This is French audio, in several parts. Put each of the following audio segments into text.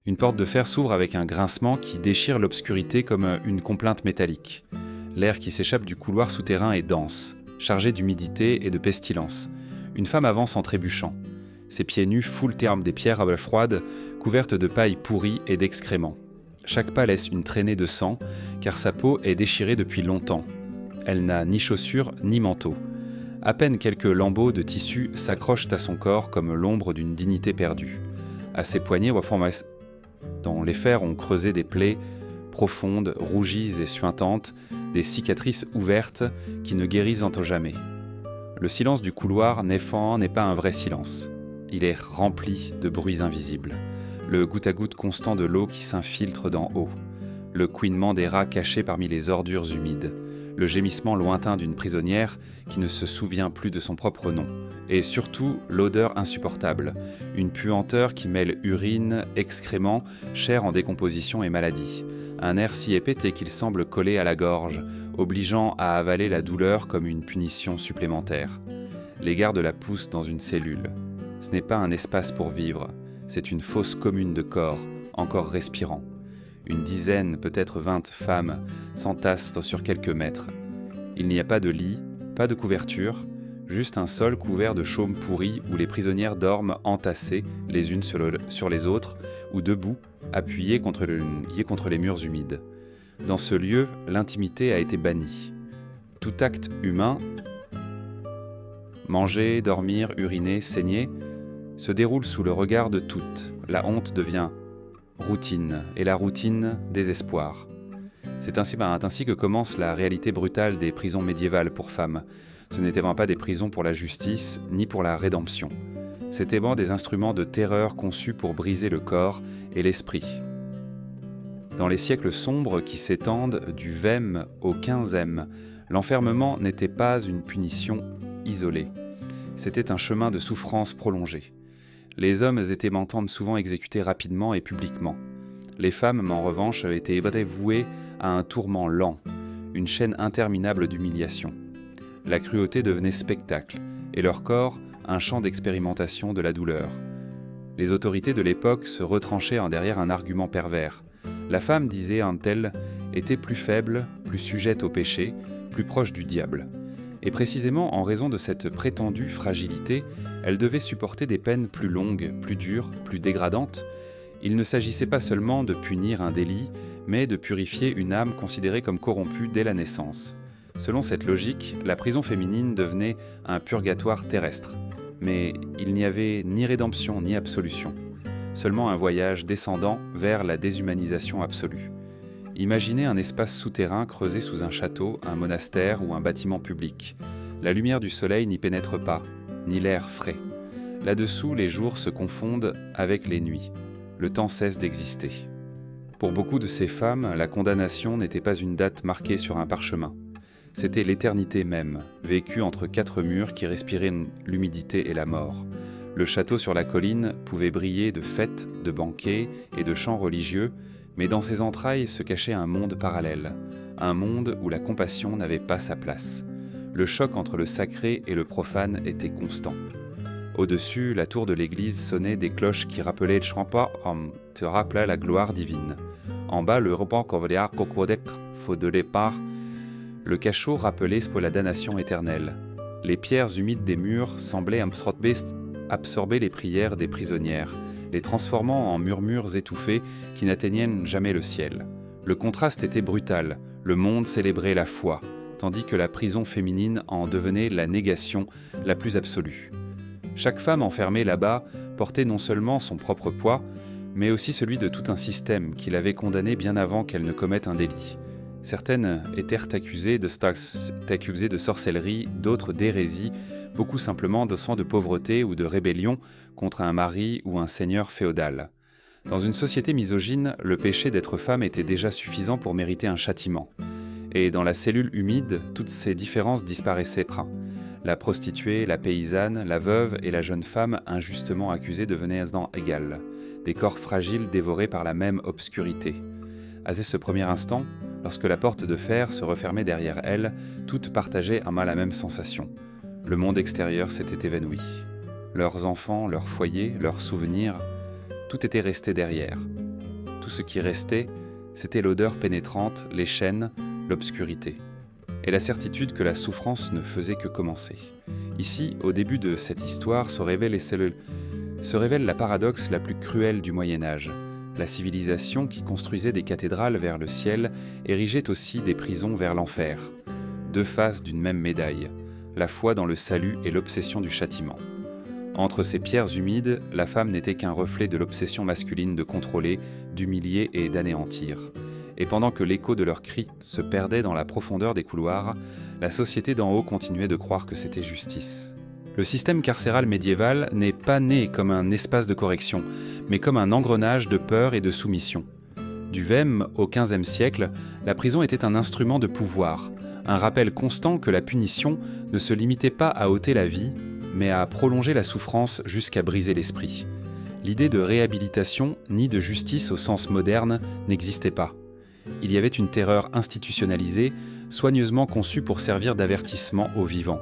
Une porte de fer s'ouvre avec un grincement qui déchire l'obscurité comme une complainte métallique. L'air qui s'échappe du couloir souterrain est dense, chargé d'humidité et de pestilence. Une femme avance en trébuchant. Ses pieds nus foulent des pierres froides, couvertes de paille pourrie et d'excréments. Chaque pas laisse une traînée de sang, car sa peau est déchirée depuis longtemps. Elle n'a ni chaussures ni manteau. À peine quelques lambeaux de tissu s'accrochent à son corps comme l'ombre d'une dignité perdue. À ses poignets, dont les fers ont creusé des plaies profondes, rougies et suintantes, des cicatrices ouvertes qui ne guérissent jamais. Le silence du couloir n'est pas un vrai silence. Il est rempli de bruits invisibles. Le goutte-à-goutte constant de l'eau qui s'infiltre d'en haut. Le couinement des rats cachés parmi les ordures humides. Le gémissement lointain d'une prisonnière qui ne se souvient plus de son propre nom. Et surtout, l'odeur insupportable. Une puanteur qui mêle urine, excréments, chair en décomposition et maladie. Un air si épais qu'il semble coller à la gorge, obligeant à avaler la douleur comme une punition supplémentaire. Les gardes la poussent dans une cellule. Ce n'est pas un espace pour vivre, c'est une fosse commune de corps, encore respirant. Une dizaine, peut-être 20 femmes s'entassent sur quelques mètres. Il n'y a pas de lit, pas de couverture, juste un sol couvert de chaume pourri où les prisonnières dorment entassées les unes sur les autres ou debout, appuyées contre les murs humides. Dans ce lieu, l'intimité a été bannie. Tout acte humain, manger, dormir, uriner, saigner, se déroule sous le regard de toutes. La honte devient routine, et la routine, désespoir. C'est ainsi que commence la réalité brutale des prisons médiévales pour femmes. Ce n'étaient vraiment pas des prisons pour la justice, ni pour la rédemption. C'étaient des instruments de terreur conçus pour briser le corps et l'esprit. Dans les siècles sombres qui s'étendent du XVe au XVe, l'enfermement n'était pas une punition isolée. C'était un chemin de souffrance prolongé. Les hommes étaient souvent exécutés rapidement et publiquement. Les femmes, en revanche, étaient vouées à un tourment lent, une chaîne interminable d'humiliation. La cruauté devenait spectacle, et leur corps un champ d'expérimentation de la douleur. Les autorités de l'époque se retranchaient derrière un argument pervers. La femme, disait un tel, était plus faible, plus sujette au péché, plus proche du diable. Et précisément en raison de cette prétendue fragilité, elle devait supporter des peines plus longues, plus dures, plus dégradantes. Il ne s'agissait pas seulement de punir un délit, mais de purifier une âme considérée comme corrompue dès la naissance. Selon cette logique, la prison féminine devenait un purgatoire terrestre. Mais il n'y avait ni rédemption ni absolution. Seulement un voyage descendant vers la déshumanisation absolue. Imaginez un espace souterrain creusé sous un château, un monastère ou un bâtiment public. La lumière du soleil n'y pénètre pas, ni l'air frais. Là-dessous, les jours se confondent avec les nuits. Le temps cesse d'exister. Pour beaucoup de ces femmes, la condamnation n'était pas une date marquée sur un parchemin. C'était l'éternité même, vécue entre quatre murs qui respiraient l'humidité et la mort. Le château sur la colline pouvait briller de fêtes, de banquets et de chants religieux, mais dans ses entrailles se cachait un monde parallèle, un monde où la compassion n'avait pas sa place. Le choc entre le sacré et le profane était constant. Au-dessus, la tour de l'église sonnait des cloches qui rappelaient te rappelait la gloire divine. En bas, le le cachot rappelait la damnation éternelle. Les pierres humides des murs semblaient absorber les prières des prisonnières, les transformant en murmures étouffés qui n'atteignaient jamais le ciel. Le contraste était brutal, le monde célébrait la foi, tandis que la prison féminine en devenait la négation la plus absolue. Chaque femme enfermée là-bas portait non seulement son propre poids, mais aussi celui de tout un système qui l'avait condamnée bien avant qu'elle ne commette un délit. Certaines étaient accusées de sorcellerie, d'autres d'hérésie, beaucoup simplement de sang de pauvreté ou de rébellion contre un mari ou un seigneur féodal. Dans une société misogyne, le péché d'être femme était déjà suffisant pour mériter un châtiment. Et dans la cellule humide, toutes ces différences disparaissaient. La prostituée, la paysanne, la veuve et la jeune femme injustement accusées devenaient égales, des corps fragiles dévorés par la même obscurité. À ce premier instant, lorsque la porte de fer se refermait derrière elles, toutes partageaient la même sensation. Le monde extérieur s'était évanoui. Leurs enfants, leurs foyers, leurs souvenirs, tout était resté derrière. Tout ce qui restait, c'était l'odeur pénétrante, les chaînes, l'obscurité. Et la certitude que la souffrance ne faisait que commencer. Ici, au début de cette histoire, se révèle la paradoxe la plus cruelle du Moyen-Âge. La civilisation qui construisait des cathédrales vers le ciel érigeait aussi des prisons vers l'enfer. Deux faces d'une même médaille, la foi dans le salut et l'obsession du châtiment. Entre ces pierres humides, la femme n'était qu'un reflet de l'obsession masculine de contrôler, d'humilier et d'anéantir. Et pendant que l'écho de leurs cris se perdait dans la profondeur des couloirs, la société d'en haut continuait de croire que c'était justice. Le système carcéral médiéval n'est pas né comme un espace de correction, mais comme un engrenage de peur et de soumission. Du Vème au XVe siècle, la prison était un instrument de pouvoir, un rappel constant que la punition ne se limitait pas à ôter la vie, mais à prolonger la souffrance jusqu'à briser l'esprit. L'idée de réhabilitation ni de justice au sens moderne n'existait pas. Il y avait une terreur institutionnalisée, soigneusement conçue pour servir d'avertissement aux vivants.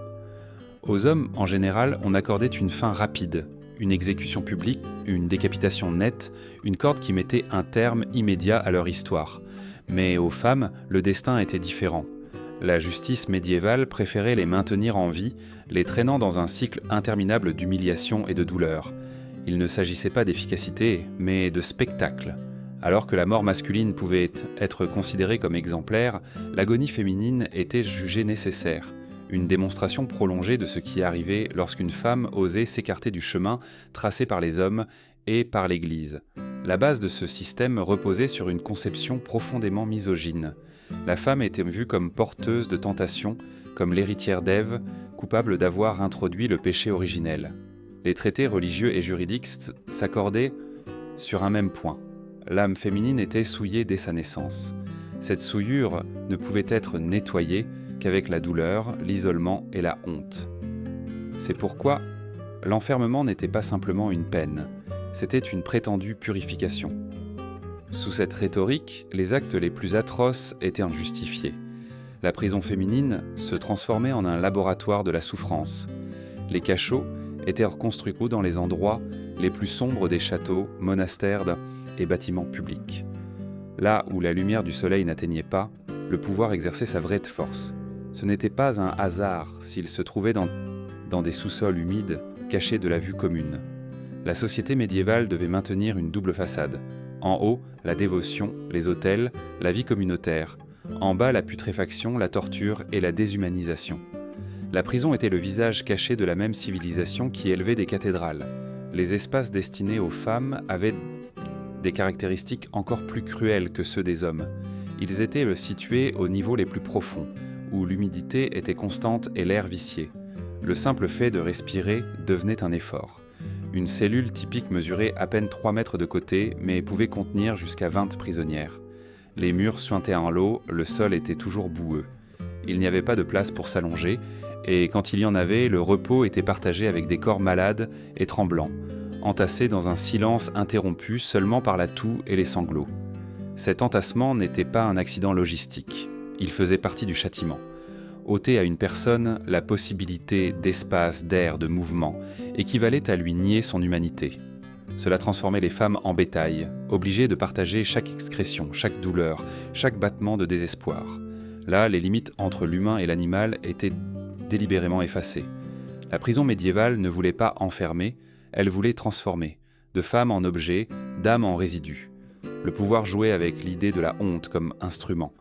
Aux hommes, en général, on accordait une fin rapide, une exécution publique, une décapitation nette, une corde qui mettait un terme immédiat à leur histoire. Mais aux femmes, le destin était différent. La justice médiévale préférait les maintenir en vie, les traînant dans un cycle interminable d'humiliation et de douleur. Il ne s'agissait pas d'efficacité, mais de spectacle. Alors que la mort masculine pouvait être considérée comme exemplaire, l'agonie féminine était jugée nécessaire, une démonstration prolongée de ce qui arrivait lorsqu'une femme osait s'écarter du chemin tracé par les hommes et par l'Église. La base de ce système reposait sur une conception profondément misogyne. La femme était vue comme porteuse de tentation, comme l'héritière d'Ève, coupable d'avoir introduit le péché originel. Les traités religieux et juridiques s'accordaient sur un même point. L'âme féminine était souillée dès sa naissance. Cette souillure ne pouvait être nettoyée qu'avec la douleur, l'isolement et la honte. C'est pourquoi l'enfermement n'était pas simplement une peine, c'était une prétendue purification. Sous cette rhétorique, les actes les plus atroces étaient injustifiés. La prison féminine se transformait en un laboratoire de la souffrance. Les cachots étaient reconstruits dans les endroits les plus sombres des châteaux, monastères et bâtiments publics. Là où la lumière du soleil n'atteignait pas, le pouvoir exerçait sa vraie force. Ce n'était pas un hasard s'il se trouvait dans des sous-sols humides, cachés de la vue commune. La société médiévale devait maintenir une double façade. En haut, la dévotion, les autels, la vie communautaire. En bas, la putréfaction, la torture et la déshumanisation. La prison était le visage caché de la même civilisation qui élevait des cathédrales. Les espaces destinés aux femmes avaient des caractéristiques encore plus cruelles que ceux des hommes. Ils étaient situés au niveau les plus profonds, où l'humidité était constante et l'air vicié. Le simple fait de respirer devenait un effort. Une cellule typique mesurait à peine 3 mètres de côté, mais pouvait contenir jusqu'à 20 prisonnières. Les murs suintaient en l'eau, le sol était toujours boueux. Il n'y avait pas de place pour s'allonger, et quand il y en avait, le repos était partagé avec des corps malades et tremblants, entassés dans un silence interrompu seulement par la toux et les sanglots. Cet entassement n'était pas un accident logistique, il faisait partie du châtiment. Ôter à une personne la possibilité d'espace, d'air, de mouvement, équivalait à lui nier son humanité. Cela transformait les femmes en bétail, obligées de partager chaque excrétion, chaque douleur, chaque battement de désespoir. Là, les limites entre l'humain et l'animal étaient délibérément effacées. La prison médiévale ne voulait pas enfermer, elle voulait transformer, de femme en objet, d'âme en résidu. Le pouvoir jouait avec l'idée de la honte comme instrument.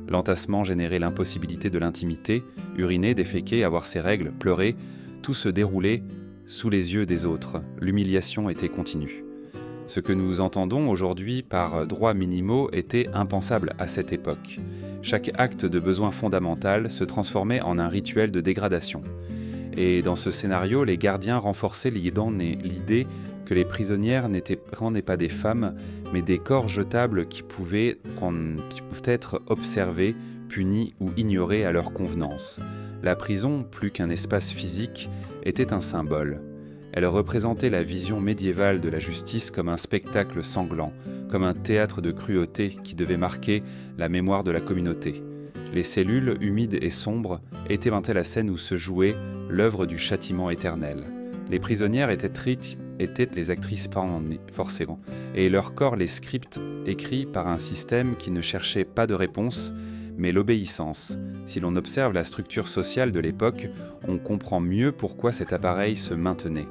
L'entassement générait l'impossibilité de l'intimité, uriner, déféquer, avoir ses règles, pleurer, tout se déroulait sous les yeux des autres, l'humiliation était continue. Ce que nous entendons aujourd'hui par droits minimaux était impensable à cette époque. Chaque acte de besoin fondamental se transformait en un rituel de dégradation. Et dans ce scénario, les gardiens renforçaient l'idée que les prisonnières n'étaient pas des femmes, mais des corps jetables qui pouvaient être observés, punis ou ignorés à leur convenance. La prison, plus qu'un espace physique, était un symbole. Elle représentait la vision médiévale de la justice comme un spectacle sanglant, comme un théâtre de cruauté qui devait marquer la mémoire de la communauté. Les cellules, humides et sombres, étaient la scène où se jouait l'œuvre du châtiment éternel. Les prisonnières étaient étaient les actrices pornées, forcément, et leur corps les scripts écrits par un système qui ne cherchait pas de réponse, mais l'obéissance. Si l'on observe la structure sociale de l'époque, on comprend mieux pourquoi cet appareil se maintenait.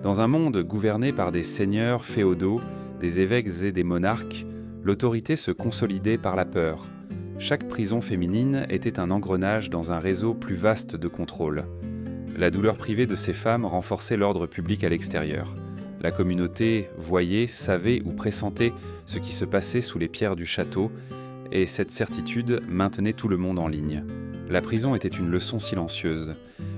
Dans un monde gouverné par des seigneurs féodaux, des évêques et des monarques, l'autorité se consolidait par la peur. Chaque prison féminine était un engrenage dans un réseau plus vaste de contrôle. La douleur privée de ces femmes renforçait l'ordre public à l'extérieur. La communauté voyait, savait ou pressentait ce qui se passait sous les pierres du château, et cette certitude maintenait tout le monde en ligne. La prison était une leçon silencieuse.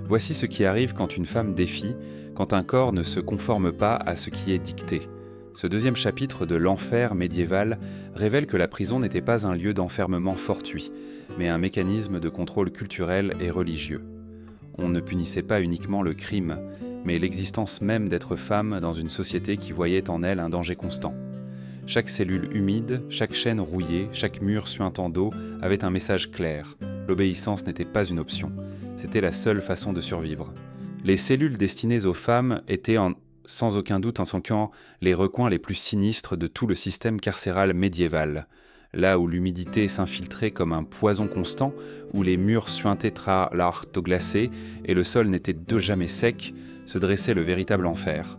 Voici ce qui arrive quand une femme défie, quand un corps ne se conforme pas à ce qui est dicté. Ce deuxième chapitre de l'enfer médiéval révèle que la prison n'était pas un lieu d'enfermement fortuit, mais un mécanisme de contrôle culturel et religieux. On ne punissait pas uniquement le crime, mais l'existence même d'être femme dans une société qui voyait en elle un danger constant. Chaque cellule humide, chaque chaîne rouillée, chaque mur suintant d'eau avait un message clair. L'obéissance n'était pas une option, c'était la seule façon de survivre. Les cellules destinées aux femmes étaient sans aucun doute en son camp les recoins les plus sinistres de tout le système carcéral médiéval. Là où l'humidité s'infiltrait comme un poison constant, où les murs suintaient glacés et le sol n'était de jamais sec, se dressait le véritable enfer.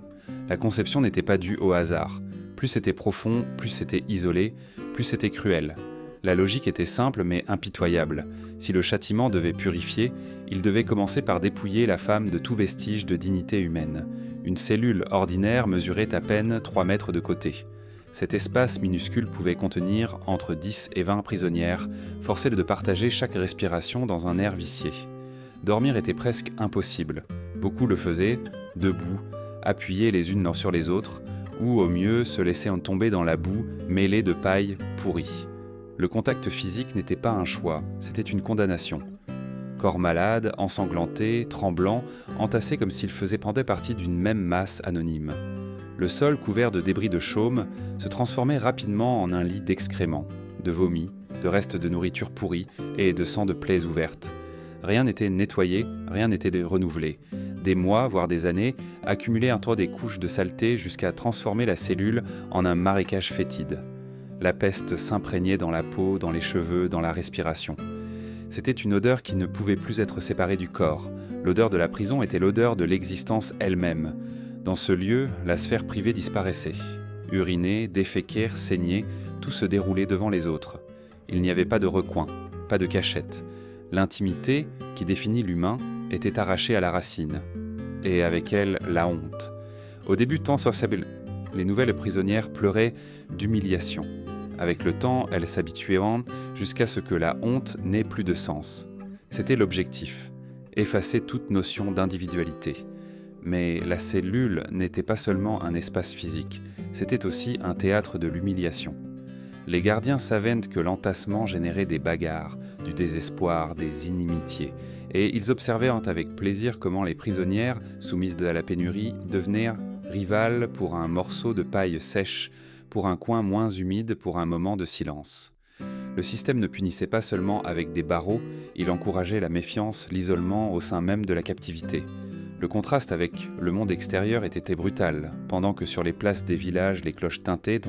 La conception n'était pas due au hasard. Plus c'était profond, plus c'était isolé, plus c'était cruel. La logique était simple mais impitoyable. Si le châtiment devait purifier, il devait commencer par dépouiller la femme de tout vestige de dignité humaine. Une cellule ordinaire mesurait à peine 3 mètres de côté. Cet espace minuscule pouvait contenir entre 10 et 20 prisonnières, forcées de partager chaque respiration dans un air vicié. Dormir était presque impossible. Beaucoup le faisaient, debout, appuyés les unes sur les autres, ou au mieux se laissaient tomber dans la boue mêlée de paille pourrie. Le contact physique n'était pas un choix, c'était une condamnation. Corps malade, ensanglanté, tremblant, entassé comme s'il pendait partie d'une même masse anonyme. Le sol, couvert de débris de chaume, se transformait rapidement en un lit d'excréments, de vomi, de restes de nourriture pourrie et de sang de plaies ouvertes. Rien n'était nettoyé, rien n'était renouvelé. Des mois, voire des années, accumulaient entre des couches de saleté jusqu'à transformer la cellule en un marécage fétide. La peste s'imprégnait dans la peau, dans les cheveux, dans la respiration. C'était une odeur qui ne pouvait plus être séparée du corps. L'odeur de la prison était l'odeur de l'existence elle-même. Dans ce lieu, la sphère privée disparaissait. Uriner, déféquer, saigner, tout se déroulait devant les autres. Il n'y avait pas de recoin, pas de cachette. L'intimité, qui définit l'humain, était arrachée à la racine. Et avec elle, la honte. Au début, les nouvelles prisonnières pleuraient d'humiliation. Avec le temps, elles s'habitueront jusqu'à ce que la honte n'ait plus de sens. C'était l'objectif, effacer toute notion d'individualité. Mais la cellule n'était pas seulement un espace physique, c'était aussi un théâtre de l'humiliation. Les gardiens savaient que l'entassement générait des bagarres, du désespoir, des inimitiés, et ils observaient avec plaisir comment les prisonnières, soumises à la pénurie, devenaient rivales pour un morceau de paille sèche, pour un coin moins humide, pour un moment de silence. Le système ne punissait pas seulement avec des barreaux, il encourageait la méfiance, l'isolement au sein même de la captivité. Le contraste avec le monde extérieur était brutal, pendant que sur les places des villages les cloches tintaient,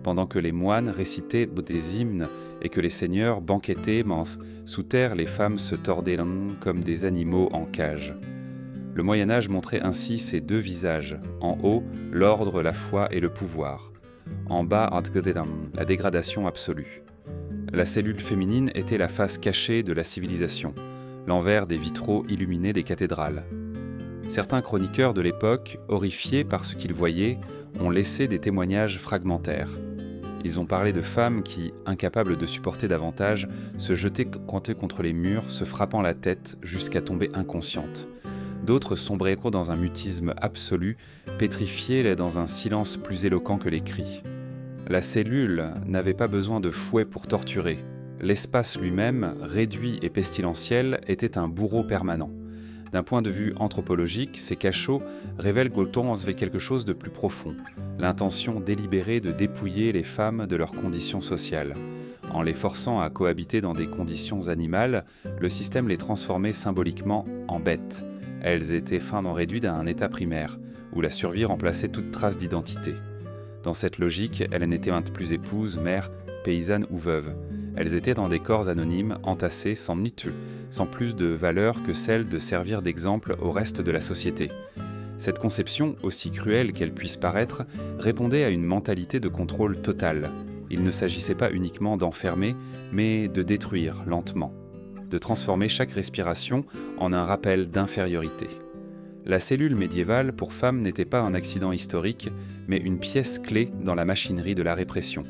pendant que les moines récitaient des hymnes et que les seigneurs banquetaient, sous terre les femmes se tordaient comme des animaux en cage. Le Moyen-Âge montrait ainsi ses deux visages, en haut, l'ordre, la foi et le pouvoir. En bas, la dégradation absolue. La cellule féminine était la face cachée de la civilisation, l'envers des vitraux illuminés des cathédrales. Certains chroniqueurs de l'époque, horrifiés par ce qu'ils voyaient, ont laissé des témoignages fragmentaires. Ils ont parlé de femmes qui, incapables de supporter davantage, se jetaient contre les murs, se frappant la tête jusqu'à tomber inconscientes. D'autres sombraient dans un mutisme absolu, pétrifiés dans un silence plus éloquent que les cris. La cellule n'avait pas besoin de fouet pour torturer. L'espace lui-même, réduit et pestilentiel, était un bourreau permanent. D'un point de vue anthropologique, ces cachots révèlent quelque chose de plus profond, l'intention délibérée de dépouiller les femmes de leurs conditions sociales. En les forçant à cohabiter dans des conditions animales, le système les transformait symboliquement en bêtes. Elles étaient réduites à un état primaire, où la survie remplaçait toute trace d'identité. Dans cette logique, elles n'étaient maintes plus épouses, mères, paysannes ou veuves. Elles étaient dans des corps anonymes, entassés, sans plus de valeur que celle de servir d'exemple au reste de la société. Cette conception, aussi cruelle qu'elle puisse paraître, répondait à une mentalité de contrôle total. Il ne s'agissait pas uniquement d'enfermer, mais de détruire lentement, de transformer chaque respiration en un rappel d'infériorité. La cellule médiévale pour femmes n'était pas un accident historique, mais une pièce clé dans la machinerie de la répression.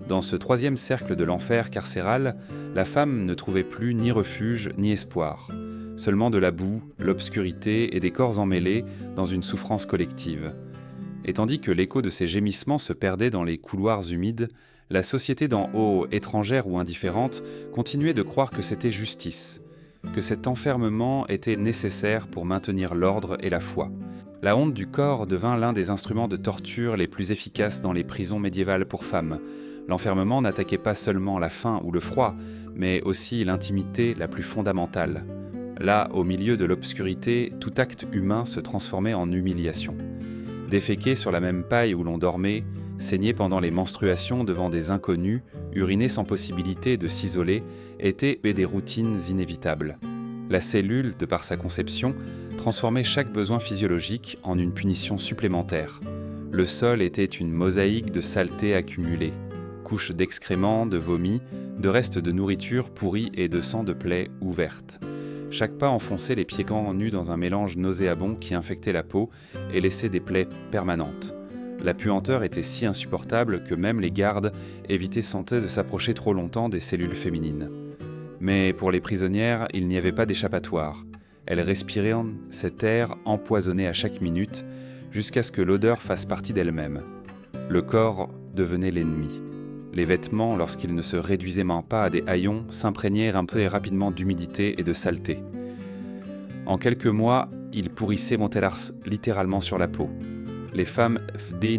Dans ce troisième cercle de l'enfer carcéral, la femme ne trouvait plus ni refuge ni espoir. Seulement de la boue, l'obscurité et des corps emmêlés dans une souffrance collective. Et tandis que l'écho de ces gémissements se perdait dans les couloirs humides, la société d'en haut, étrangère ou indifférente, continuait de croire que c'était justice, que cet enfermement était nécessaire pour maintenir l'ordre et la foi. La honte du corps devint l'un des instruments de torture les plus efficaces dans les prisons médiévales pour femmes. L'enfermement n'attaquait pas seulement la faim ou le froid, mais aussi l'intimité la plus fondamentale. Là, au milieu de l'obscurité, tout acte humain se transformait en humiliation. Déféquer sur la même paille où l'on dormait, saigner pendant les menstruations devant des inconnus, uriner sans possibilité de s'isoler, étaient des routines inévitables. La cellule, de par sa conception, transformait chaque besoin physiologique en une punition supplémentaire. Le sol était une mosaïque de saletés accumulées, couches d'excréments, de vomi, de restes de nourriture pourrie et de sang de plaies ouvertes. Chaque pas enfonçait les pieds-gants nus dans un mélange nauséabond qui infectait la peau et laissait des plaies permanentes. La puanteur était si insupportable que même les gardes évitaient de s'approcher trop longtemps des cellules féminines. Mais pour les prisonnières, il n'y avait pas d'échappatoire. Elles respiraient cet air empoisonné à chaque minute, jusqu'à ce que l'odeur fasse partie d'elle-même. Le corps devenait l'ennemi. Les vêtements, lorsqu'ils ne se réduisaient pas à des haillons, s'imprégnaient un peu rapidement d'humidité et de saleté. En quelques mois, ils pourrissaient littéralement sur la peau. Les femmes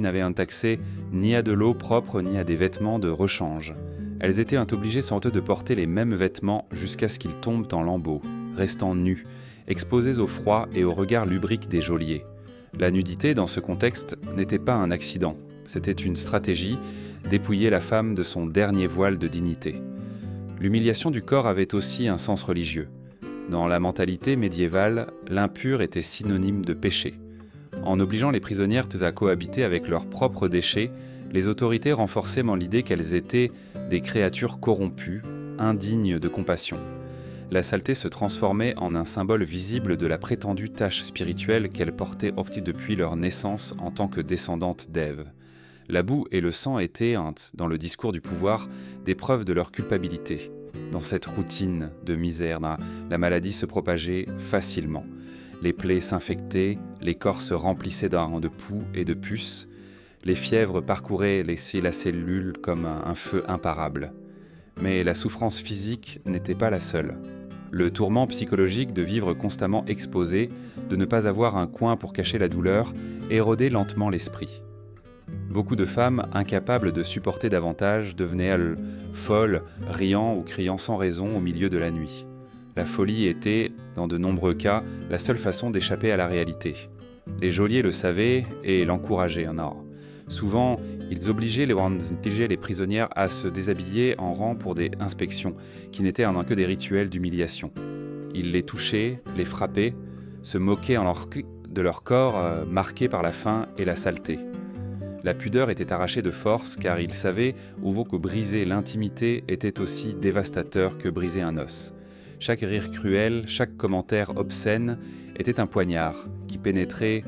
n'avaient un accès ni à de l'eau propre ni à des vêtements de rechange. Elles étaient obligées sans doute de porter les mêmes vêtements jusqu'à ce qu'ils tombent en lambeaux, restant nues, exposées au froid et au regard lubrique des geôliers. La nudité, dans ce contexte, n'était pas un accident. C'était une stratégie, dépouiller la femme de son dernier voile de dignité. L'humiliation du corps avait aussi un sens religieux. Dans la mentalité médiévale, l'impur était synonyme de péché. En obligeant les prisonnières à cohabiter avec leurs propres déchets, les autorités renforçaient l'idée qu'elles étaient des créatures corrompues, indignes de compassion. La saleté se transformait en un symbole visible de la prétendue tâche spirituelle qu'elles portaient depuis leur naissance en tant que descendantes d'Ève. La boue et le sang étaient, dans le discours du pouvoir, des preuves de leur culpabilité. Dans cette routine de misère, la maladie se propageait facilement. Les plaies s'infectaient, les corps se remplissaient de poux et de puces, les fièvres parcouraient la cellule comme un feu imparable. Mais la souffrance physique n'était pas la seule. Le tourment psychologique de vivre constamment exposé, de ne pas avoir un coin pour cacher la douleur, érodait lentement l'esprit. Beaucoup de femmes, incapables de supporter davantage, devenaient folles, riant ou criant sans raison au milieu de la nuit. La folie était, dans de nombreux cas, la seule façon d'échapper à la réalité. Les geôliers le savaient et l'encourageaient. Souvent, ils obligeaient les prisonnières à se déshabiller en rang pour des inspections, qui n'étaient que des rituels d'humiliation. Ils les touchaient, les frappaient, se moquaient de leur corps marqué par la faim et la saleté. La pudeur était arrachée de force car ils savaient que briser l'intimité était aussi dévastateur que briser un os. Chaque rire cruel, chaque commentaire obscène était un poignard qui pénétrait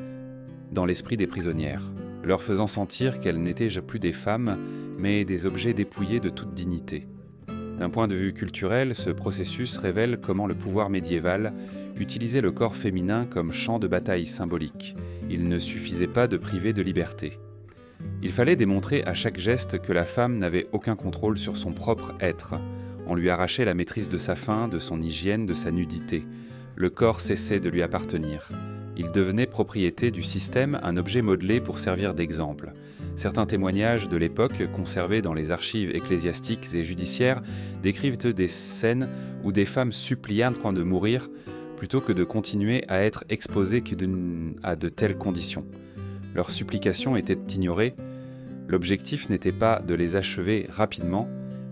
dans l'esprit des prisonnières, leur faisant sentir qu'elles n'étaient plus des femmes, mais des objets dépouillés de toute dignité. D'un point de vue culturel, ce processus révèle comment le pouvoir médiéval utilisait le corps féminin comme champ de bataille symbolique. Il ne suffisait pas de priver de liberté. Il fallait démontrer à chaque geste que la femme n'avait aucun contrôle sur son propre être. On lui arrachait la maîtrise de sa faim, de son hygiène, de sa nudité. Le corps cessait de lui appartenir. Il devenait propriété du système, un objet modelé pour servir d'exemple. Certains témoignages de l'époque, conservés dans les archives ecclésiastiques et judiciaires, décrivent des scènes où des femmes suppliaient en train de mourir plutôt que de continuer à être exposés à de telles conditions. Leurs supplications étaient ignorées. L'objectif n'était pas de les achever rapidement,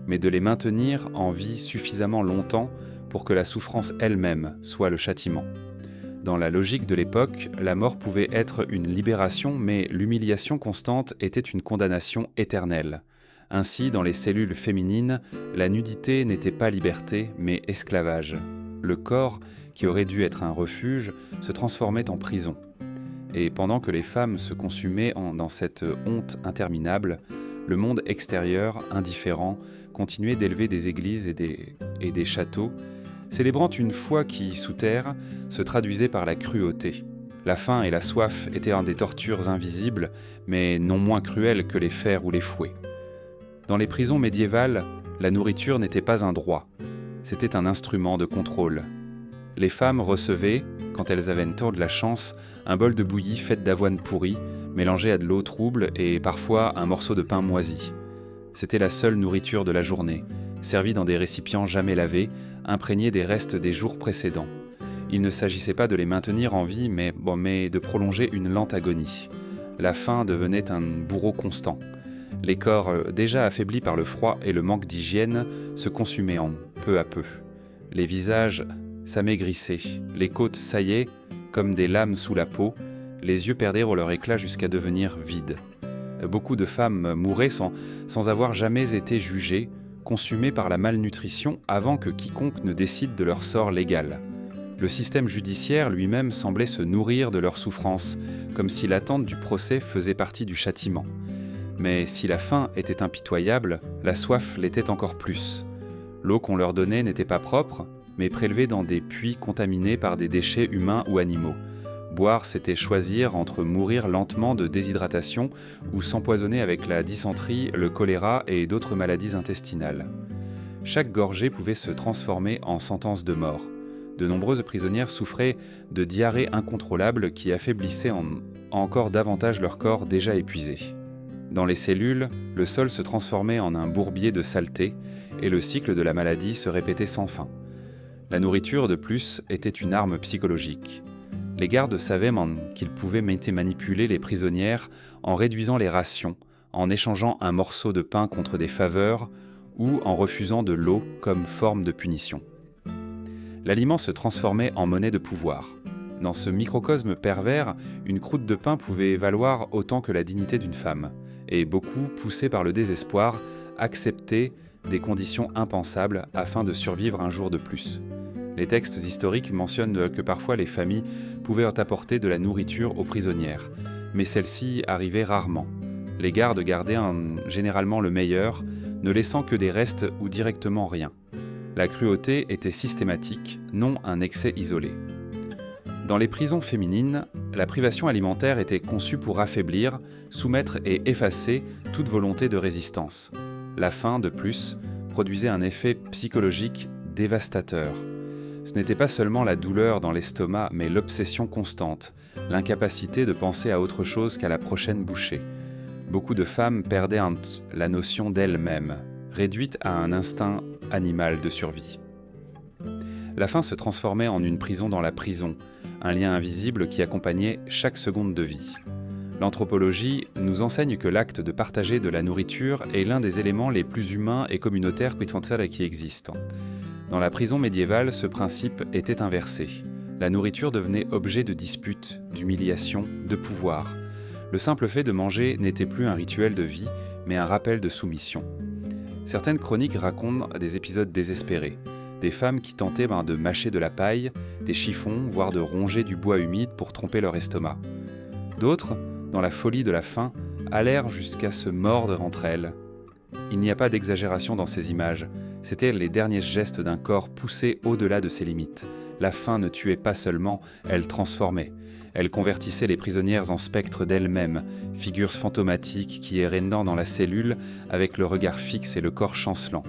mais de les maintenir en vie suffisamment longtemps pour que la souffrance elle-même soit le châtiment. Dans la logique de l'époque, la mort pouvait être une libération, mais l'humiliation constante était une condamnation éternelle. Ainsi, dans les cellules féminines, la nudité n'était pas liberté, mais esclavage. Le corps, qui aurait dû être un refuge, se transformait en prison. Et pendant que les femmes se consumaient dans cette honte interminable, le monde extérieur, indifférent, continuait d'élever des églises et des châteaux, célébrant une foi qui, sous terre, se traduisait par la cruauté. La faim et la soif étaient des tortures invisibles, mais non moins cruelles que les fers ou les fouets. Dans les prisons médiévales, la nourriture n'était pas un droit, c'était un instrument de contrôle. Les femmes recevaient, quand elles avaient tant de la chance, un bol de bouillie faite d'avoine pourrie, mélangée à de l'eau trouble et parfois un morceau de pain moisi. C'était la seule nourriture de la journée, servie dans des récipients jamais lavés, imprégnés des restes des jours précédents. Il ne s'agissait pas de les maintenir en vie, mais de prolonger une lente agonie. La faim devenait un bourreau constant. Les corps, déjà affaiblis par le froid et le manque d'hygiène, se consumaient peu à peu. Les visages s'amaigrissaient, les côtes saillaient comme des lames sous la peau, les yeux perdirent leur éclat jusqu'à devenir vides. Beaucoup de femmes mouraient sans avoir jamais été jugées, consumées par la malnutrition avant que quiconque ne décide de leur sort légal. Le système judiciaire lui-même semblait se nourrir de leurs souffrances, comme si l'attente du procès faisait partie du châtiment. Mais si la faim était impitoyable, la soif l'était encore plus. L'eau qu'on leur donnait n'était pas propre, mais prélevée dans des puits contaminés par des déchets humains ou animaux. Boire, c'était choisir entre mourir lentement de déshydratation ou s'empoisonner avec la dysenterie, le choléra et d'autres maladies intestinales. Chaque gorgée pouvait se transformer en sentence de mort. De nombreuses prisonnières souffraient de diarrhées incontrôlables qui affaiblissaient encore davantage leur corps déjà épuisé. Dans les cellules, le sol se transformait en un bourbier de saleté et le cycle de la maladie se répétait sans fin. La nourriture, de plus, était une arme psychologique. Les gardes savaient qu'ils pouvaient manipuler les prisonnières en réduisant les rations, en échangeant un morceau de pain contre des faveurs ou en refusant de l'eau comme forme de punition. L'aliment se transformait en monnaie de pouvoir. Dans ce microcosme pervers, une croûte de pain pouvait valoir autant que la dignité d'une femme, et beaucoup, poussés par le désespoir, acceptaient des conditions impensables afin de survivre un jour de plus. Les textes historiques mentionnent que parfois les familles pouvaient apporter de la nourriture aux prisonnières, mais celle-ci arrivait rarement. Les gardes gardaient généralement le meilleur, ne laissant que des restes ou directement rien. La cruauté était systématique, non un excès isolé. Dans les prisons féminines, la privation alimentaire était conçue pour affaiblir, soumettre et effacer toute volonté de résistance. La faim, de plus, produisait un effet psychologique dévastateur. Ce n'était pas seulement la douleur dans l'estomac, mais l'obsession constante, l'incapacité de penser à autre chose qu'à la prochaine bouchée. Beaucoup de femmes perdaient la notion d'elles-mêmes, réduites à un instinct animal de survie. La faim se transformait en une prison dans la prison, un lien invisible qui accompagnait chaque seconde de vie. L'anthropologie nous enseigne que l'acte de partager de la nourriture est l'un des éléments les plus humains et communautaires qui existent. Dans la prison médiévale, ce principe était inversé. La nourriture devenait objet de dispute, d'humiliation, de pouvoir. Le simple fait de manger n'était plus un rituel de vie, mais un rappel de soumission. Certaines chroniques racontent des épisodes désespérés. Des femmes qui tentaient de mâcher de la paille, des chiffons, voire de ronger du bois humide pour tromper leur estomac. D'autres, dans la folie de la faim, allèrent jusqu'à se mordre entre elles. Il n'y a pas d'exagération dans ces images. C'étaient les derniers gestes d'un corps poussé au-delà de ses limites. La faim ne tuait pas seulement, elle transformait. Elle convertissait les prisonnières en spectres d'elles-mêmes, figures fantomatiques qui erraient dans la cellule avec le regard fixe et le corps chancelant.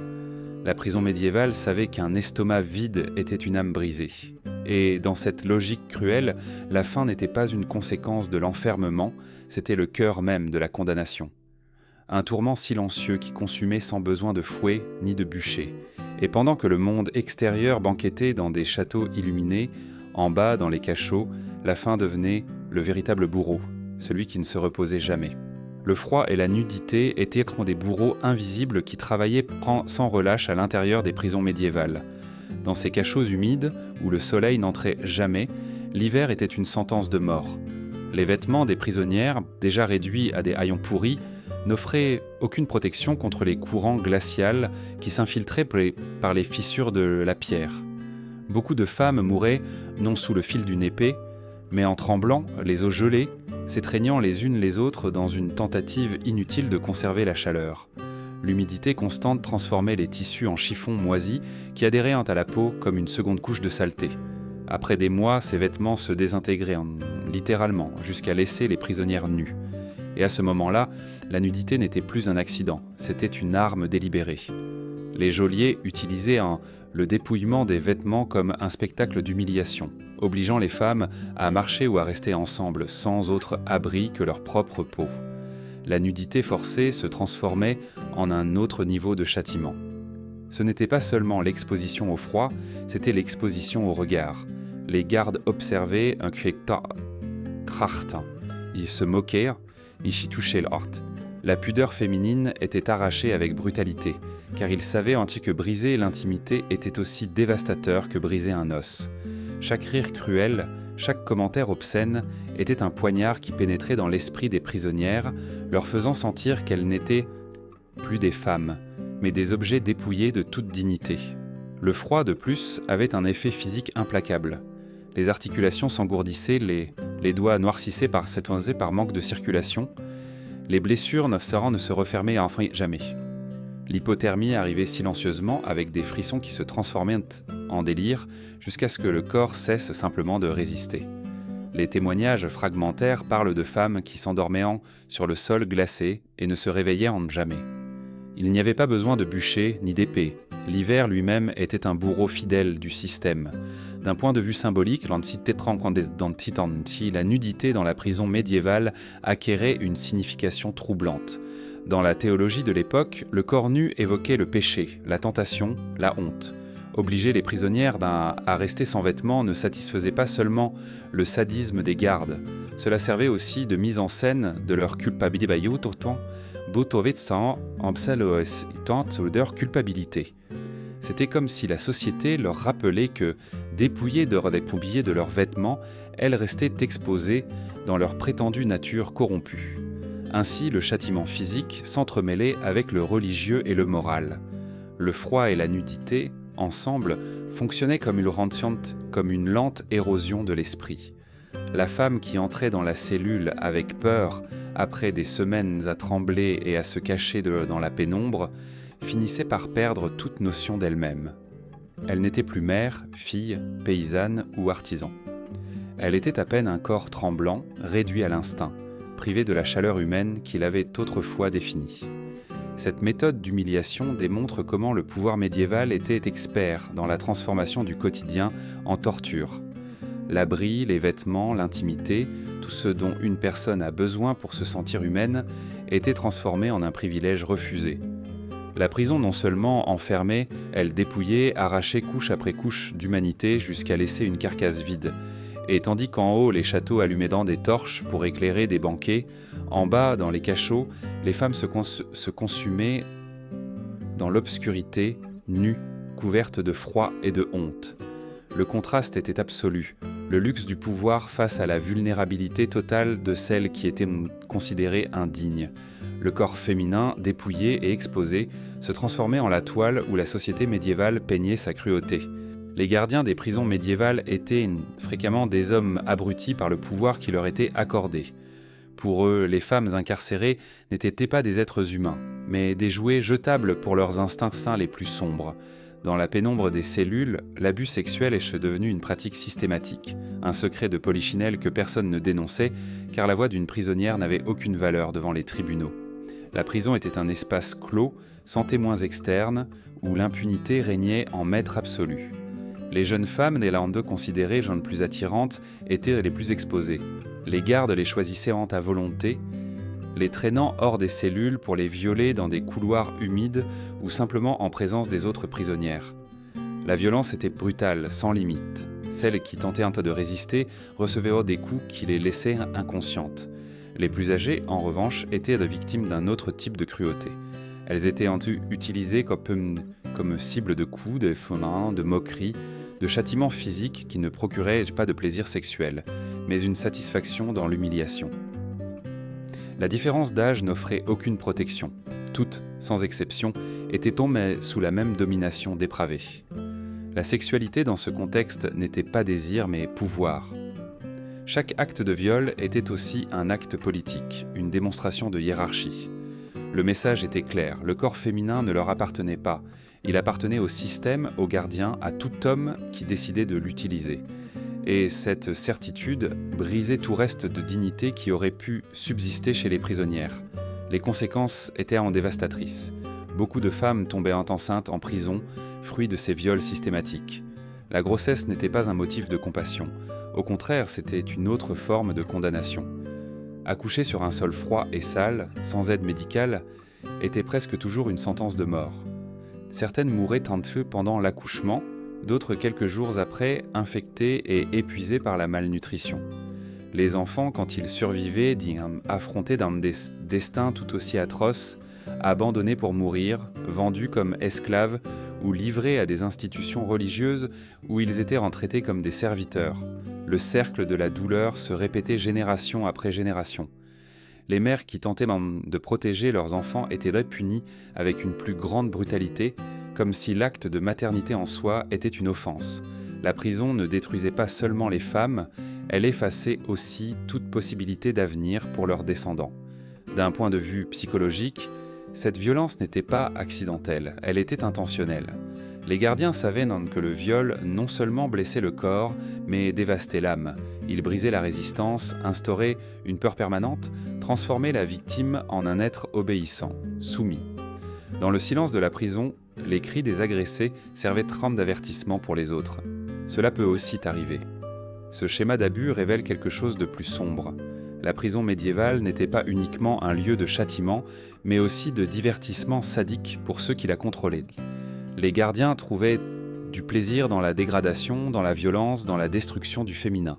La prison médiévale savait qu'un estomac vide était une âme brisée. Et dans cette logique cruelle, la faim n'était pas une conséquence de l'enfermement, c'était le cœur même de la condamnation. Un tourment silencieux qui consumait sans besoin de fouet ni de bûcher. Et pendant que le monde extérieur banquetait dans des châteaux illuminés, En bas, dans les cachots, la faim devenait le véritable bourreau, celui qui ne se reposait jamais. Le froid et la nudité étaient comme des bourreaux invisibles qui travaillaient sans relâche à l'intérieur des prisons médiévales. Dans ces cachots humides, où le soleil n'entrait jamais, l'hiver était une sentence de mort. Les vêtements des prisonnières, déjà réduits à des haillons pourris, n'offraient aucune protection contre les courants glacials qui s'infiltraient par les fissures de la pierre. Beaucoup de femmes mouraient non sous le fil d'une épée, mais en tremblant, les os gelés, s'étreignant les unes les autres dans une tentative inutile de conserver la chaleur. L'humidité constante transformait les tissus en chiffons moisis qui adhéraient à la peau comme une seconde couche de saleté. Après des mois, ces vêtements se désintégraient littéralement jusqu'à laisser les prisonnières nues. Et à ce moment-là, la nudité n'était plus un accident, c'était une arme délibérée. Les geôliers utilisaient le dépouillement des vêtements comme un spectacle d'humiliation, obligeant les femmes à marcher ou à rester ensemble sans autre abri que leur propre peau. La nudité forcée se transformait en un autre niveau de châtiment. Ce n'était pas seulement l'exposition au froid, c'était l'exposition au regard. Les gardes observaient un kracht. Ils se moquaient, ils s'y touchaient l'art. La pudeur féminine était arrachée avec brutalité, car ils savaient ainsi que briser l'intimité était aussi dévastateur que briser un os. Chaque rire cruel, chaque commentaire obscène était un poignard qui pénétrait dans l'esprit des prisonnières, leur faisant sentir qu'elles n'étaient plus des femmes, mais des objets dépouillés de toute dignité. Le froid, de plus, avait un effet physique implacable. Les articulations s'engourdissaient, les doigts noircissaient par manque de circulation. Les blessures ne se refermaient enfin jamais. L'hypothermie arrivait silencieusement avec des frissons qui se transformaient en délire jusqu'à ce que le corps cesse simplement de résister. Les témoignages fragmentaires parlent de femmes qui s'endormaient sur le sol glacé et ne se réveillaient en jamais. Il n'y avait pas besoin de bûcher ni d'épée. L'hiver lui-même était un bourreau fidèle du système. D'un point de vue symbolique, la nudité dans la prison médiévale acquérait une signification troublante. Dans la théologie de l'époque, le corps nu évoquait le péché, la tentation, la honte. Obliger les prisonnières à rester sans vêtements ne satisfaisait pas seulement le sadisme des gardes. Cela servait aussi de mise en scène de leur culpabilité. C'était comme si la société leur rappelait que, dépouillées de leurs vêtements, elles restaient exposées dans leur prétendue nature corrompue. Ainsi, le châtiment physique s'entremêlait avec le religieux et le moral. Le froid et la nudité, ensemble, fonctionnaient comme une lente érosion de l'esprit. La femme qui entrait dans la cellule avec peur, après des semaines à trembler et à se cacher dans la pénombre, finissait par perdre toute notion d'elle-même. Elle n'était plus mère, fille, paysanne ou artisan. Elle était à peine un corps tremblant, réduit à l'instinct, privé de la chaleur humaine qu'il avait autrefois définie. Cette méthode d'humiliation démontre comment le pouvoir médiéval était expert dans la transformation du quotidien en torture. L'abri, les vêtements, l'intimité, tout ce dont une personne a besoin pour se sentir humaine, était transformé en un privilège refusé. La prison non seulement enfermait, elle dépouillait, arrachait couche après couche d'humanité jusqu'à laisser une carcasse vide. Et tandis qu'en haut, les châteaux allumaient des torches pour éclairer des banquets, en bas, dans les cachots, les femmes se consumaient dans l'obscurité, nues, couvertes de froid et de honte. Le contraste était absolu, le luxe du pouvoir face à la vulnérabilité totale de celles qui étaient considérées indignes. Le corps féminin, dépouillé et exposé, se transformait en la toile où la société médiévale peignait sa cruauté. Les gardiens des prisons médiévales étaient fréquemment des hommes abrutis par le pouvoir qui leur était accordé. Pour eux, les femmes incarcérées n'étaient pas des êtres humains, mais des jouets jetables pour leurs instincts sains les plus sombres. Dans la pénombre des cellules, l'abus sexuel est devenu une pratique systématique, un secret de polichinelle que personne ne dénonçait, car la voix d'une prisonnière n'avait aucune valeur devant les tribunaux. La prison était un espace clos, sans témoins externes, où l'impunité régnait en maître absolu. Les jeunes femmes des landes considérées jeunes plus attirantes étaient les plus exposées. Les gardes les choisissaient à volonté, les traînant hors des cellules pour les violer dans des couloirs humides ou simplement en présence des autres prisonnières. La violence était brutale, sans limite. Celles qui tentaient de résister recevaient des coups qui les laissaient inconscientes. Les plus âgées, en revanche, étaient victimes d'un autre type de cruauté. Elles étaient utilisées comme cible de coups, de fauns, de moqueries, de châtiments physiques qui ne procuraient pas de plaisir sexuel, mais une satisfaction dans l'humiliation. La différence d'âge n'offrait aucune protection. Toutes, sans exception, étaient tombées sous la même domination dépravée. La sexualité dans ce contexte n'était pas désir mais pouvoir. Chaque acte de viol était aussi un acte politique, une démonstration de hiérarchie. Le message était clair, le corps féminin ne leur appartenait pas, il appartenait au système, aux gardiens, à tout homme qui décidait de l'utiliser. Et cette certitude brisait tout reste de dignité qui aurait pu subsister chez les prisonnières. Les conséquences étaient dévastatrices. Beaucoup de femmes tombaient enceintes en prison, fruit de ces viols systématiques. La grossesse n'était pas un motif de compassion. Au contraire, c'était une autre forme de condamnation. Accoucher sur un sol froid et sale, sans aide médicale, était presque toujours une sentence de mort. Certaines mouraient pendant l'accouchement, d'autres quelques jours après, infectées et épuisées par la malnutrition. Les enfants, quand ils survivaient, affrontaient d'un destin tout aussi atroce, abandonnés pour mourir, vendus comme esclaves ou livrés à des institutions religieuses où ils étaient traités comme des serviteurs. Le cercle de la douleur se répétait génération après génération. Les mères qui tentaient de protéger leurs enfants étaient punies avec une plus grande brutalité, comme si l'acte de maternité en soi était une offense. La prison ne détruisait pas seulement les femmes, elle effaçait aussi toute possibilité d'avenir pour leurs descendants. D'un point de vue psychologique, cette violence n'était pas accidentelle, elle était intentionnelle. Les gardiens savaient que le viol non seulement blessait le corps, mais dévastait l'âme. Il brisait la résistance, instaurait une peur permanente, transformait la victime en un être obéissant, soumis. Dans le silence de la prison, les cris des agressés servaient de trame d'avertissement pour les autres. Cela peut aussi t'arriver. Ce schéma d'abus révèle quelque chose de plus sombre. La prison médiévale n'était pas uniquement un lieu de châtiment, mais aussi de divertissement sadique pour ceux qui la contrôlaient. Les gardiens trouvaient du plaisir dans la dégradation, dans la violence, dans la destruction du féminin.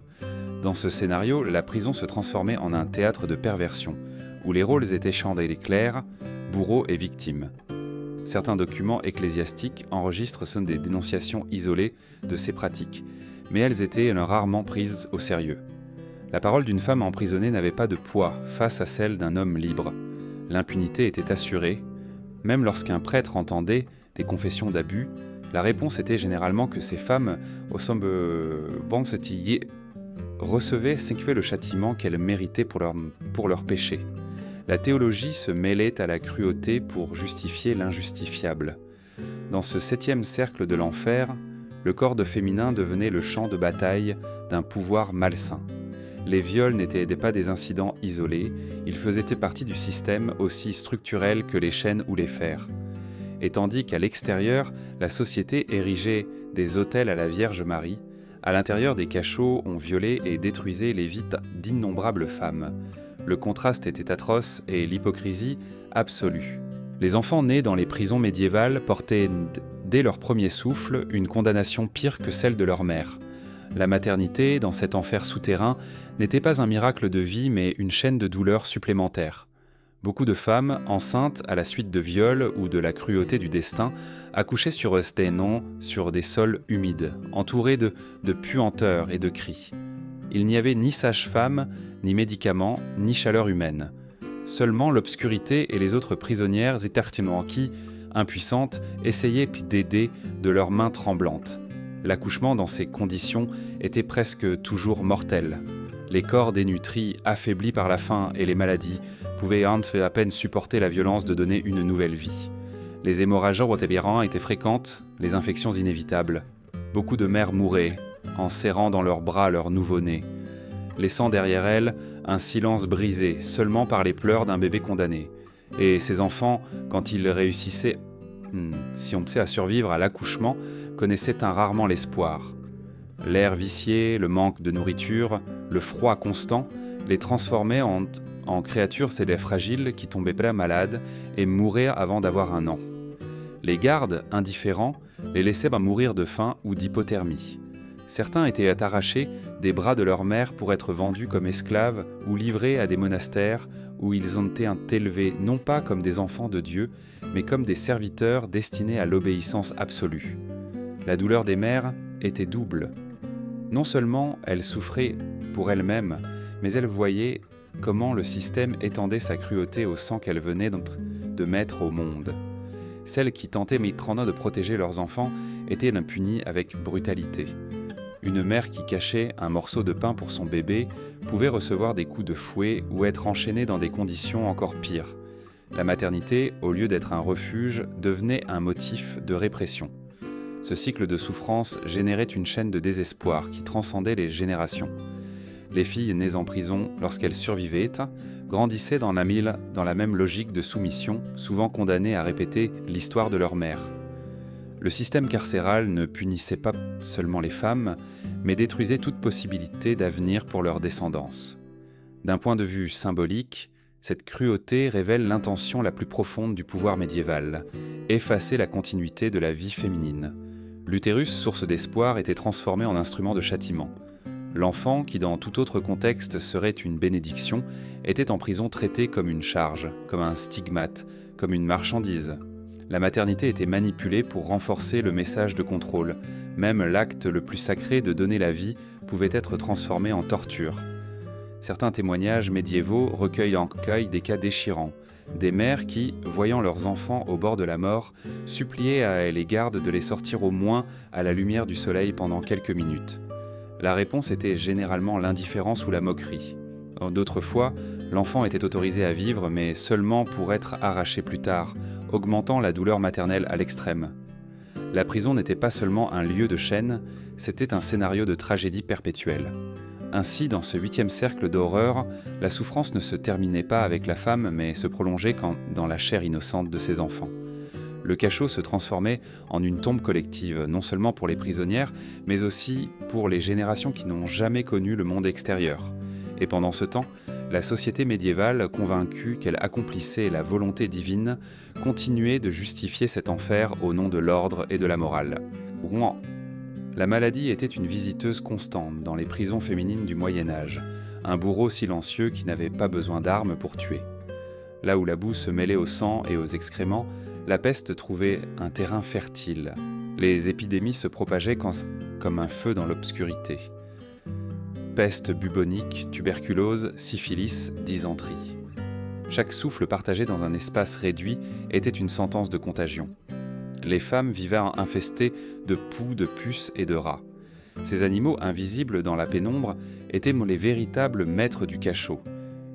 Dans ce scénario, la prison se transformait en un théâtre de perversion, où les rôles étaient chandellés clairs, bourreaux et victimes. Certains documents ecclésiastiques enregistrent des dénonciations isolées de ces pratiques, mais elles étaient rarement prises au sérieux. La parole d'une femme emprisonnée n'avait pas de poids face à celle d'un homme libre. L'impunité était assurée. Même lorsqu'un prêtre entendait des confessions d'abus, la réponse était généralement que ces femmes recevaient le châtiment qu'elles méritaient pour leur péché. La théologie se mêlait à la cruauté pour justifier l'injustifiable. Dans ce 7e cercle de l'enfer, le corps de féminin devenait le champ de bataille d'un pouvoir malsain. Les viols n'étaient pas des incidents isolés, ils faisaient partie du système aussi structurel que les chaînes ou les fers. Et tandis qu'à l'extérieur, la société érigeait des autels à la Vierge Marie, à l'intérieur des cachots on violait et détruisait les vies d'innombrables femmes. Le contraste était atroce et l'hypocrisie absolue. Les enfants nés dans les prisons médiévales portaient, dès leur premier souffle, une condamnation pire que celle de leur mère. La maternité, dans cet enfer souterrain, n'était pas un miracle de vie, mais une chaîne de douleurs supplémentaires. Beaucoup de femmes, enceintes à la suite de viols ou de la cruauté du destin, accouchaient sur des sols humides, entourés de puanteurs et de cris. Il n'y avait ni sage-femme, ni médicaments, ni chaleur humaine. Seulement l'obscurité et les autres prisonnières éternellement qui, impuissantes, essayaient d'aider de leurs mains tremblantes. L'accouchement dans ces conditions était presque toujours mortel. Les corps dénutris, affaiblis par la faim et les maladies, pouvaient à peine supporter la violence de donner une nouvelle vie. Les hémorragies étaient fréquentes, les infections inévitables. Beaucoup de mères mouraient, en serrant dans leurs bras leur nouveau-né, laissant derrière elles un silence brisé seulement par les pleurs d'un bébé condamné. Et ces enfants, quand ils réussissaient à survivre à l'accouchement, connaissaient rarement l'espoir. L'air vicié, le manque de nourriture, le froid constant les transformaient en créatures fragiles qui tombaient malades et mouraient avant d'avoir un an. Les gardes, indifférents, les laissaient mourir de faim ou d'hypothermie. Certains étaient arrachés des bras de leur mère pour être vendus comme esclaves ou livrés à des monastères où ils ont été élevés non pas comme des enfants de Dieu, mais comme des serviteurs destinés à l'obéissance absolue. La douleur des mères était double. Non seulement elles souffraient pour elles-mêmes, mais elles voyaient comment le système étendait sa cruauté au sang qu'elles venaient de mettre au monde. Celles qui tentaient mécrant de protéger leurs enfants étaient punies avec brutalité. Une mère qui cachait un morceau de pain pour son bébé pouvait recevoir des coups de fouet ou être enchaînée dans des conditions encore pires. La maternité, au lieu d'être un refuge, devenait un motif de répression. Ce cycle de souffrance générait une chaîne de désespoir qui transcendait les générations. Les filles nées en prison, lorsqu'elles survivaient, grandissaient dans la même logique de soumission, souvent condamnées à répéter l'histoire de leur mère. Le système carcéral ne punissait pas seulement les femmes, mais détruisait toute possibilité d'avenir pour leur descendance. D'un point de vue symbolique, cette cruauté révèle l'intention la plus profonde du pouvoir médiéval, effacer la continuité de la vie féminine. L'utérus, source d'espoir, était transformé en instrument de châtiment. L'enfant, qui dans tout autre contexte serait une bénédiction, était en prison traité comme une charge, comme un stigmate, comme une marchandise. La maternité était manipulée pour renforcer le message de contrôle. Même l'acte le plus sacré de donner la vie pouvait être transformé en torture. Certains témoignages médiévaux recueillent des cas déchirants. Des mères qui, voyant leurs enfants au bord de la mort, suppliaient à les gardes de les sortir au moins à la lumière du soleil pendant quelques minutes. La réponse était généralement l'indifférence ou la moquerie. D'autres fois, l'enfant était autorisé à vivre, mais seulement pour être arraché plus tard, augmentant la douleur maternelle à l'extrême. La prison n'était pas seulement un lieu de chaîne, c'était un scénario de tragédie perpétuelle. Ainsi, dans ce 8e cercle d'horreur, la souffrance ne se terminait pas avec la femme, mais se prolongeait dans la chair innocente de ses enfants. Le cachot se transformait en une tombe collective, non seulement pour les prisonnières, mais aussi pour les générations qui n'ont jamais connu le monde extérieur. Et pendant ce temps, la société médiévale, convaincue qu'elle accomplissait la volonté divine, continuait de justifier cet enfer au nom de l'ordre et de la morale. Rouen. La maladie était une visiteuse constante dans les prisons féminines du Moyen-Âge, un bourreau silencieux qui n'avait pas besoin d'armes pour tuer. Là où la boue se mêlait au sang et aux excréments, la peste trouvait un terrain fertile. Les épidémies se propageaient comme un feu dans l'obscurité. Peste bubonique, tuberculose, syphilis, dysenterie. Chaque souffle partagé dans un espace réduit était une sentence de contagion. Les femmes vivaient infestées de poux, de puces et de rats. Ces animaux invisibles dans la pénombre étaient les véritables maîtres du cachot.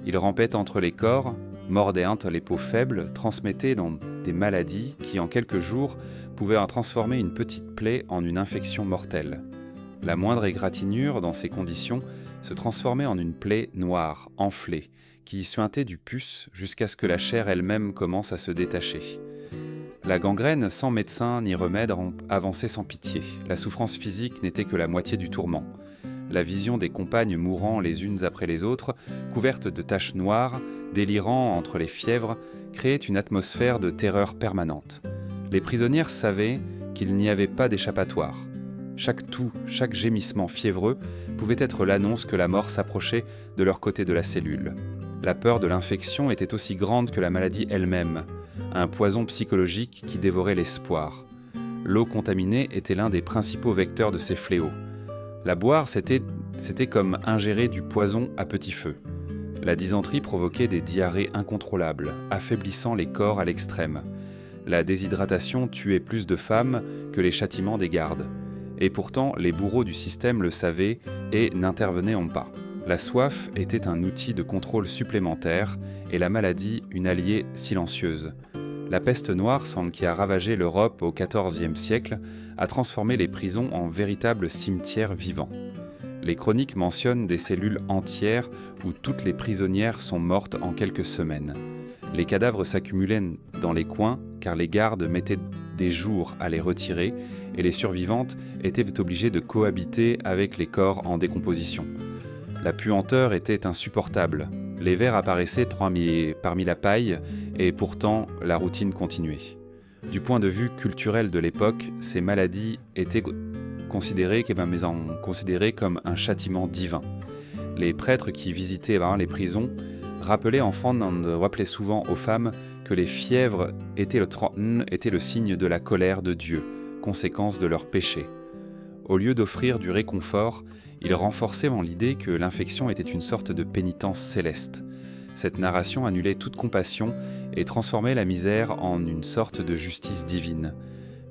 Ils rampaient entre les corps, mordaient les peaux faibles, transmettaient dans des maladies qui, en quelques jours, pouvaient en transformer une petite plaie en une infection mortelle. La moindre égratignure, dans ces conditions, se transformait en une plaie noire, enflée, qui suintait du pus jusqu'à ce que la chair elle-même commence à se détacher. La gangrène, sans médecin ni remède, avançait sans pitié. La souffrance physique n'était que la moitié du tourment. La vision des compagnes mourant les unes après les autres, couvertes de taches noires, délirant entre les fièvres, créait une atmosphère de terreur permanente. Les prisonnières savaient qu'il n'y avait pas d'échappatoire. Chaque toux, chaque gémissement fiévreux pouvait être l'annonce que la mort s'approchait de leur côté de la cellule. La peur de l'infection était aussi grande que la maladie elle-même, un poison psychologique qui dévorait l'espoir. L'eau contaminée était l'un des principaux vecteurs de ces fléaux. La boire, c'était comme ingérer du poison à petit feu. La dysenterie provoquait des diarrhées incontrôlables, affaiblissant les corps à l'extrême. La déshydratation tuait plus de femmes que les châtiments des gardes. Et pourtant, les bourreaux du système le savaient et n'intervenaient pas. La soif était un outil de contrôle supplémentaire et la maladie une alliée silencieuse. La peste noire, qui a ravagé l'Europe au XIVe siècle, a transformé les prisons en véritables cimetières vivants. Les chroniques mentionnent des cellules entières où toutes les prisonnières sont mortes en quelques semaines. Les cadavres s'accumulaient dans les coins car les gardes mettaient des jours à les retirer et les survivantes étaient obligées de cohabiter avec les corps en décomposition. La puanteur était insupportable. Les vers apparaissaient parmi la paille et pourtant la routine continuait. Du point de vue culturel de l'époque, ces maladies étaient considéré comme un châtiment divin. Les prêtres qui visitaient les prisons rappelaient souvent aux femmes que les fièvres étaient le signe de la colère de Dieu, conséquence de leurs péchés. Au lieu d'offrir du réconfort, ils renforçaient l'idée que l'infection était une sorte de pénitence céleste. Cette narration annulait toute compassion et transformait la misère en une sorte de justice divine.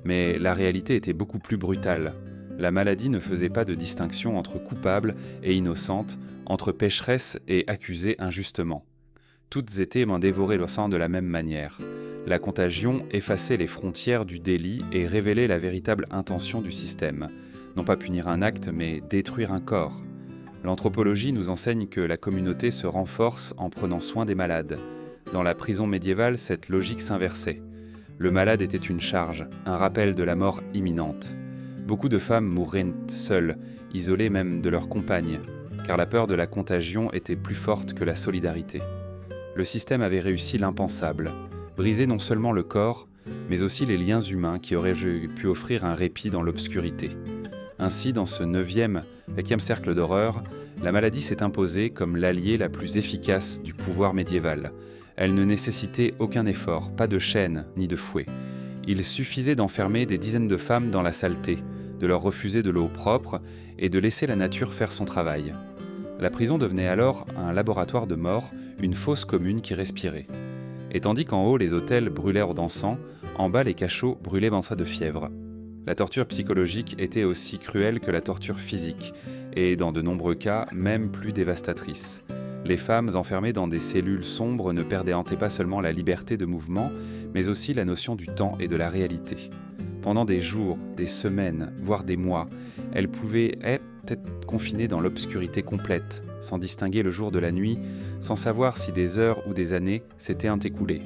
Mais la réalité était beaucoup plus brutale. La maladie ne faisait pas de distinction entre coupables et innocentes, entre pécheresses et accusées injustement. Toutes étaient dévorées le sang de la même manière. La contagion effaçait les frontières du délit et révélait la véritable intention du système. Non pas punir un acte, mais détruire un corps. L'anthropologie nous enseigne que la communauté se renforce en prenant soin des malades. Dans la prison médiévale, cette logique s'inversait. Le malade était une charge, un rappel de la mort imminente. Beaucoup de femmes mourraient seules, isolées même de leurs compagnes, car la peur de la contagion était plus forte que la solidarité. Le système avait réussi l'impensable, briser non seulement le corps, mais aussi les liens humains qui auraient pu offrir un répit dans l'obscurité. Ainsi, dans ce 9e cercle d'horreur, la maladie s'est imposée comme l'alliée la plus efficace du pouvoir médiéval. Elle ne nécessitait aucun effort, pas de chaîne ni de fouet. Il suffisait d'enfermer des dizaines de femmes dans la saleté, de leur refuser de l'eau propre et de laisser la nature faire son travail. La prison devenait alors un laboratoire de mort, une fosse commune qui respirait. Et tandis qu'en haut les autels brûlèrent d'encens, en bas les cachots brûlaient de fièvre. La torture psychologique était aussi cruelle que la torture physique, et dans de nombreux cas, même plus dévastatrice. Les femmes enfermées dans des cellules sombres ne perdaient pas seulement la liberté de mouvement, mais aussi la notion du temps et de la réalité. Pendant des jours, des semaines, voire des mois, elles pouvaient être confinées dans l'obscurité complète, sans distinguer le jour de la nuit, sans savoir si des heures ou des années s'étaient écoulées.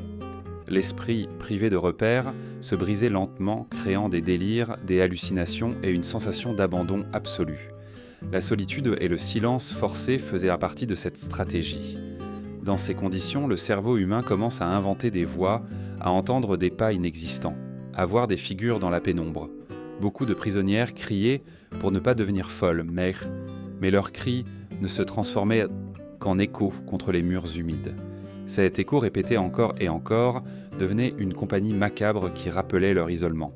L'esprit, privé de repères, se brisait lentement, créant des délires, des hallucinations et une sensation d'abandon absolu. La solitude et le silence forcé faisaient partie de cette stratégie. Dans ces conditions, le cerveau humain commence à inventer des voix, à entendre des pas inexistants, à voir des figures dans la pénombre. Beaucoup de prisonnières criaient pour ne pas devenir folles, mais leurs cris ne se transformaient qu'en écho contre les murs humides. Cet écho répété encore et encore devenait une compagnie macabre qui rappelait leur isolement.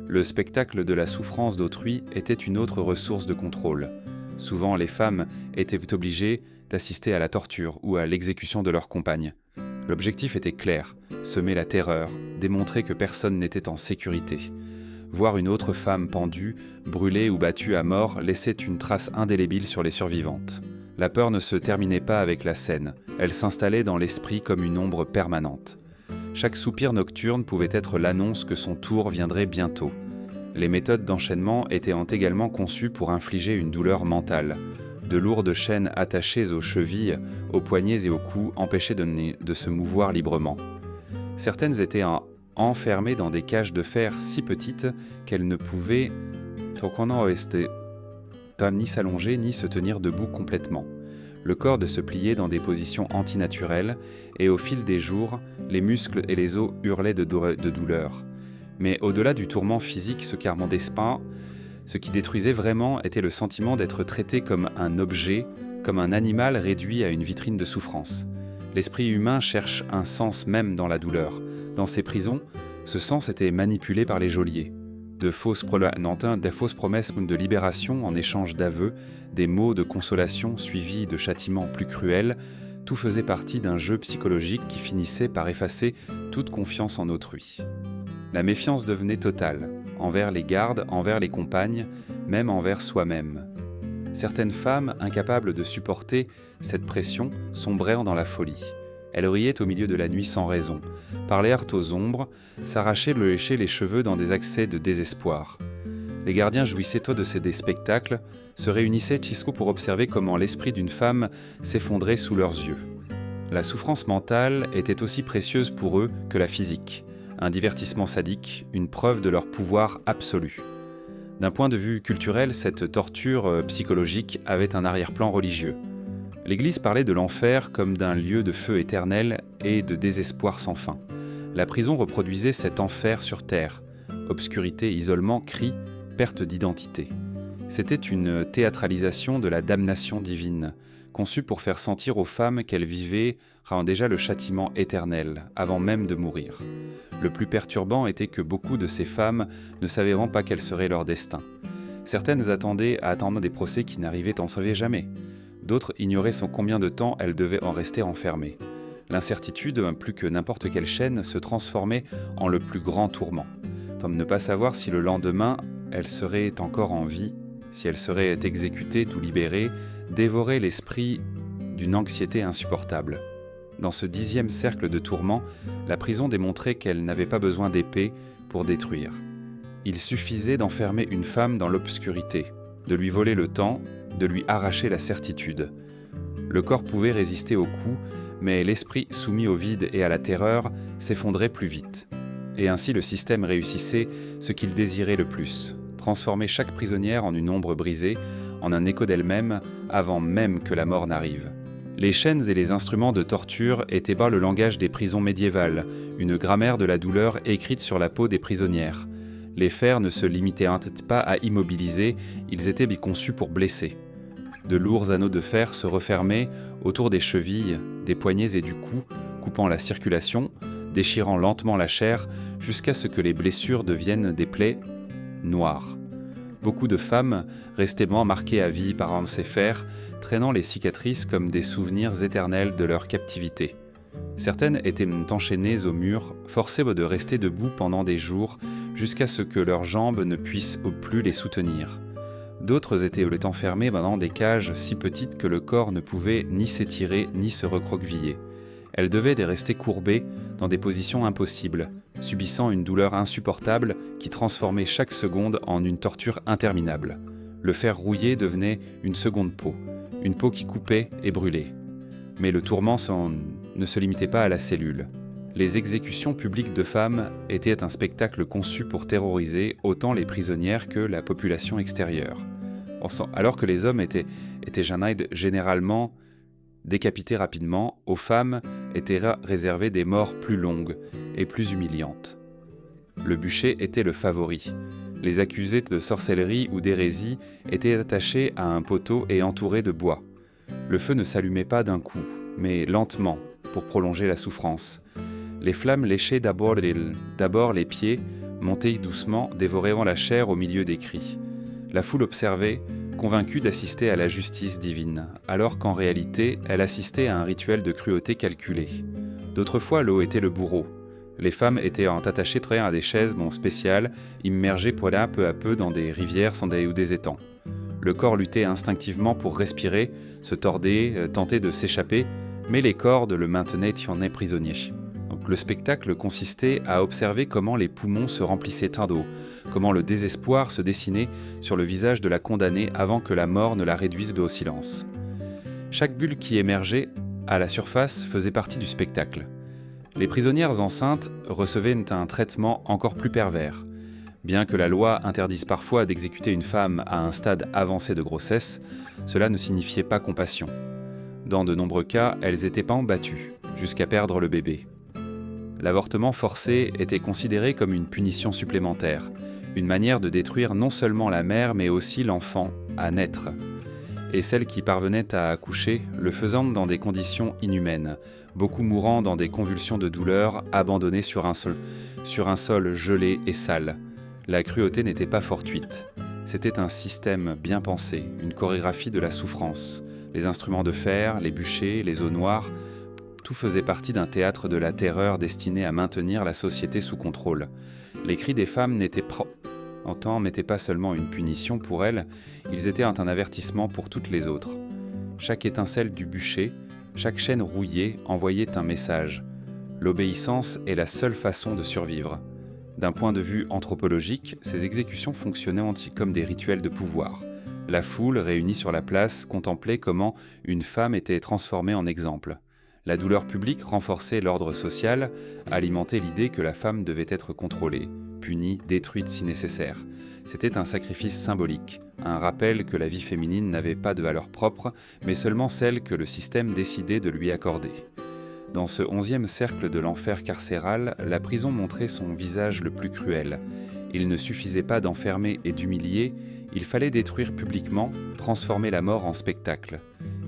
Le spectacle de la souffrance d'autrui était une autre ressource de contrôle. Souvent, les femmes étaient obligées d'assister à la torture ou à l'exécution de leurs compagnes. L'objectif était clair, semer la terreur, démontrer que personne n'était en sécurité. Voir une autre femme pendue, brûlée ou battue à mort laissait une trace indélébile sur les survivantes. La peur ne se terminait pas avec la scène, elle s'installait dans l'esprit comme une ombre permanente. Chaque soupir nocturne pouvait être l'annonce que son tour viendrait bientôt. Les méthodes d'enchaînement étaient également conçues pour infliger une douleur mentale. De lourdes chaînes attachées aux chevilles, aux poignets et aux cous empêchaient de se mouvoir librement. Certaines étaient enfermées dans des cages de fer si petites qu'elles ne pouvaient ni s'allonger ni se tenir debout complètement. Le corps se pliait dans des positions antinaturelles et au fil des jours, les muscles et les os hurlaient de douleur. Mais au-delà du tourment physique, ce qui détruisait vraiment était le sentiment d'être traité comme un objet, comme un animal réduit à une vitrine de souffrance. L'esprit humain cherche un sens même dans la douleur. Dans ces prisons, ce sens était manipulé par les geôliers. De fausses promesses de libération en échange d'aveux, des mots de consolation suivis de châtiments plus cruels, tout faisait partie d'un jeu psychologique qui finissait par effacer toute confiance en autrui. La méfiance devenait totale, envers les gardes, envers les compagnes, même envers soi-même. Certaines femmes, incapables de supporter cette pression, sombrèrent dans la folie. Elles riaient au milieu de la nuit sans raison, parlèrent aux ombres, s'arrachaient de lécher les cheveux dans des accès de désespoir. Les gardiens jouissaient de ces spectacles, se réunissaient pour observer comment l'esprit d'une femme s'effondrait sous leurs yeux. La souffrance mentale était aussi précieuse pour eux que la physique, un divertissement sadique, une preuve de leur pouvoir absolu. D'un point de vue culturel, cette torture psychologique avait un arrière-plan religieux. L'Église parlait de l'enfer comme d'un lieu de feu éternel et de désespoir sans fin. La prison reproduisait cet enfer sur terre. Obscurité, isolement, cris, perte d'identité. C'était une théâtralisation de la damnation divine, conçue pour faire sentir aux femmes qu'elles vivaient déjà le châtiment éternel, avant même de mourir. Le plus perturbant était que beaucoup de ces femmes ne savaient vraiment pas quel serait leur destin. Certaines attendaient à attendre des procès qui n'arrivaient on ne savait jamais. D'autres ignoraient sans combien de temps elles devaient en rester enfermées. L'incertitude, plus que n'importe quelle chaîne, se transformait en le plus grand tourment. Comme ne pas savoir si le lendemain, elles seraient encore en vie, si elles seraient exécutées ou libérées, dévorait l'esprit d'une anxiété insupportable. Dans ce 10e cercle de tourments, la prison démontrait qu'elle n'avait pas besoin d'épée pour détruire. Il suffisait d'enfermer une femme dans l'obscurité, de lui voler le temps, de lui arracher la certitude. Le corps pouvait résister au coup, mais l'esprit, soumis au vide et à la terreur, s'effondrait plus vite. Et ainsi le système réussissait ce qu'il désirait le plus, transformer chaque prisonnière en une ombre brisée, en un écho d'elle-même, avant même que la mort n'arrive. Les chaînes et les instruments de torture étaient par le langage des prisons médiévales, une grammaire de la douleur écrite sur la peau des prisonnières. Les fers ne se limitaient pas à immobiliser, ils étaient conçus pour blesser. De lourds anneaux de fer se refermaient autour des chevilles, des poignets et du cou, coupant la circulation, déchirant lentement la chair, jusqu'à ce que les blessures deviennent des plaies noires. Beaucoup de femmes restaient marquées à vie par ces fers, traînant les cicatrices comme des souvenirs éternels de leur captivité. Certaines étaient enchaînées au mur, forcées de rester debout pendant des jours, jusqu'à ce que leurs jambes ne puissent plus les soutenir. D'autres étaient enfermées dans des cages si petites que le corps ne pouvait ni s'étirer ni se recroqueviller. Elles devaient rester courbées dans des positions impossibles, subissant une douleur insupportable qui transformait chaque seconde en une torture interminable. Le fer rouillé devenait une seconde peau, une peau qui coupait et brûlait. Mais le tourment ne se limitait pas à la cellule. Les exécutions publiques de femmes étaient un spectacle conçu pour terroriser autant les prisonnières que la population extérieure. Alors que les hommes étaient généralement décapités rapidement, aux femmes étaient réservées des morts plus longues et plus humiliantes. Le bûcher était le favori. Les accusés de sorcellerie ou d'hérésie étaient attachés à un poteau et entourés de bois. Le feu ne s'allumait pas d'un coup, mais lentement, pour prolonger la souffrance. Les flammes léchaient d'abord les pieds, montaient doucement, dévorant la chair au milieu des cris. La foule observait, convaincue d'assister à la justice divine, alors qu'en réalité, elle assistait à un rituel de cruauté calculé. D'autres fois, l'eau était le bourreau. Les femmes étaient attachées à des chaises spéciales, immergées peu à peu dans des rivières ou des étangs. Le corps luttait instinctivement pour respirer, se tordait, tentait de s'échapper, mais les cordes le maintenaient prisonnier. Le spectacle consistait à observer comment les poumons se remplissaient d'eau, comment le désespoir se dessinait sur le visage de la condamnée avant que la mort ne la réduise au silence. Chaque bulle qui émergeait à la surface faisait partie du spectacle. Les prisonnières enceintes recevaient un traitement encore plus pervers. Bien que la loi interdise parfois d'exécuter une femme à un stade avancé de grossesse, cela ne signifiait pas compassion. Dans de nombreux cas, elles étaient battues, jusqu'à perdre le bébé. L'avortement forcé était considéré comme une punition supplémentaire, une manière de détruire non seulement la mère mais aussi l'enfant à naître. Et celles qui parvenaient à accoucher le faisant dans des conditions inhumaines, beaucoup mourant dans des convulsions de douleur, abandonnées sur un sol gelé et sale. La cruauté n'était pas fortuite. C'était un système bien pensé, une chorégraphie de la souffrance. Les instruments de fer, les bûchers, les eaux noires, tout faisait partie d'un théâtre de la terreur destiné à maintenir la société sous contrôle. Les cris des femmes n'étaient pas seulement une punition pour elles, ils étaient un avertissement pour toutes les autres. Chaque étincelle du bûcher, chaque chaîne rouillée envoyait un message. L'obéissance est la seule façon de survivre. D'un point de vue anthropologique, ces exécutions fonctionnaient comme des rituels de pouvoir. La foule, réunie sur la place, contemplait comment une femme était transformée en exemple. La douleur publique renforçait l'ordre social, alimentait l'idée que la femme devait être contrôlée, punie, détruite si nécessaire. C'était un sacrifice symbolique, un rappel que la vie féminine n'avait pas de valeur propre, mais seulement celle que le système décidait de lui accorder. Dans ce 11e cercle de l'enfer carcéral, la prison montrait son visage le plus cruel. Il ne suffisait pas d'enfermer et d'humilier, il fallait détruire publiquement, transformer la mort en spectacle.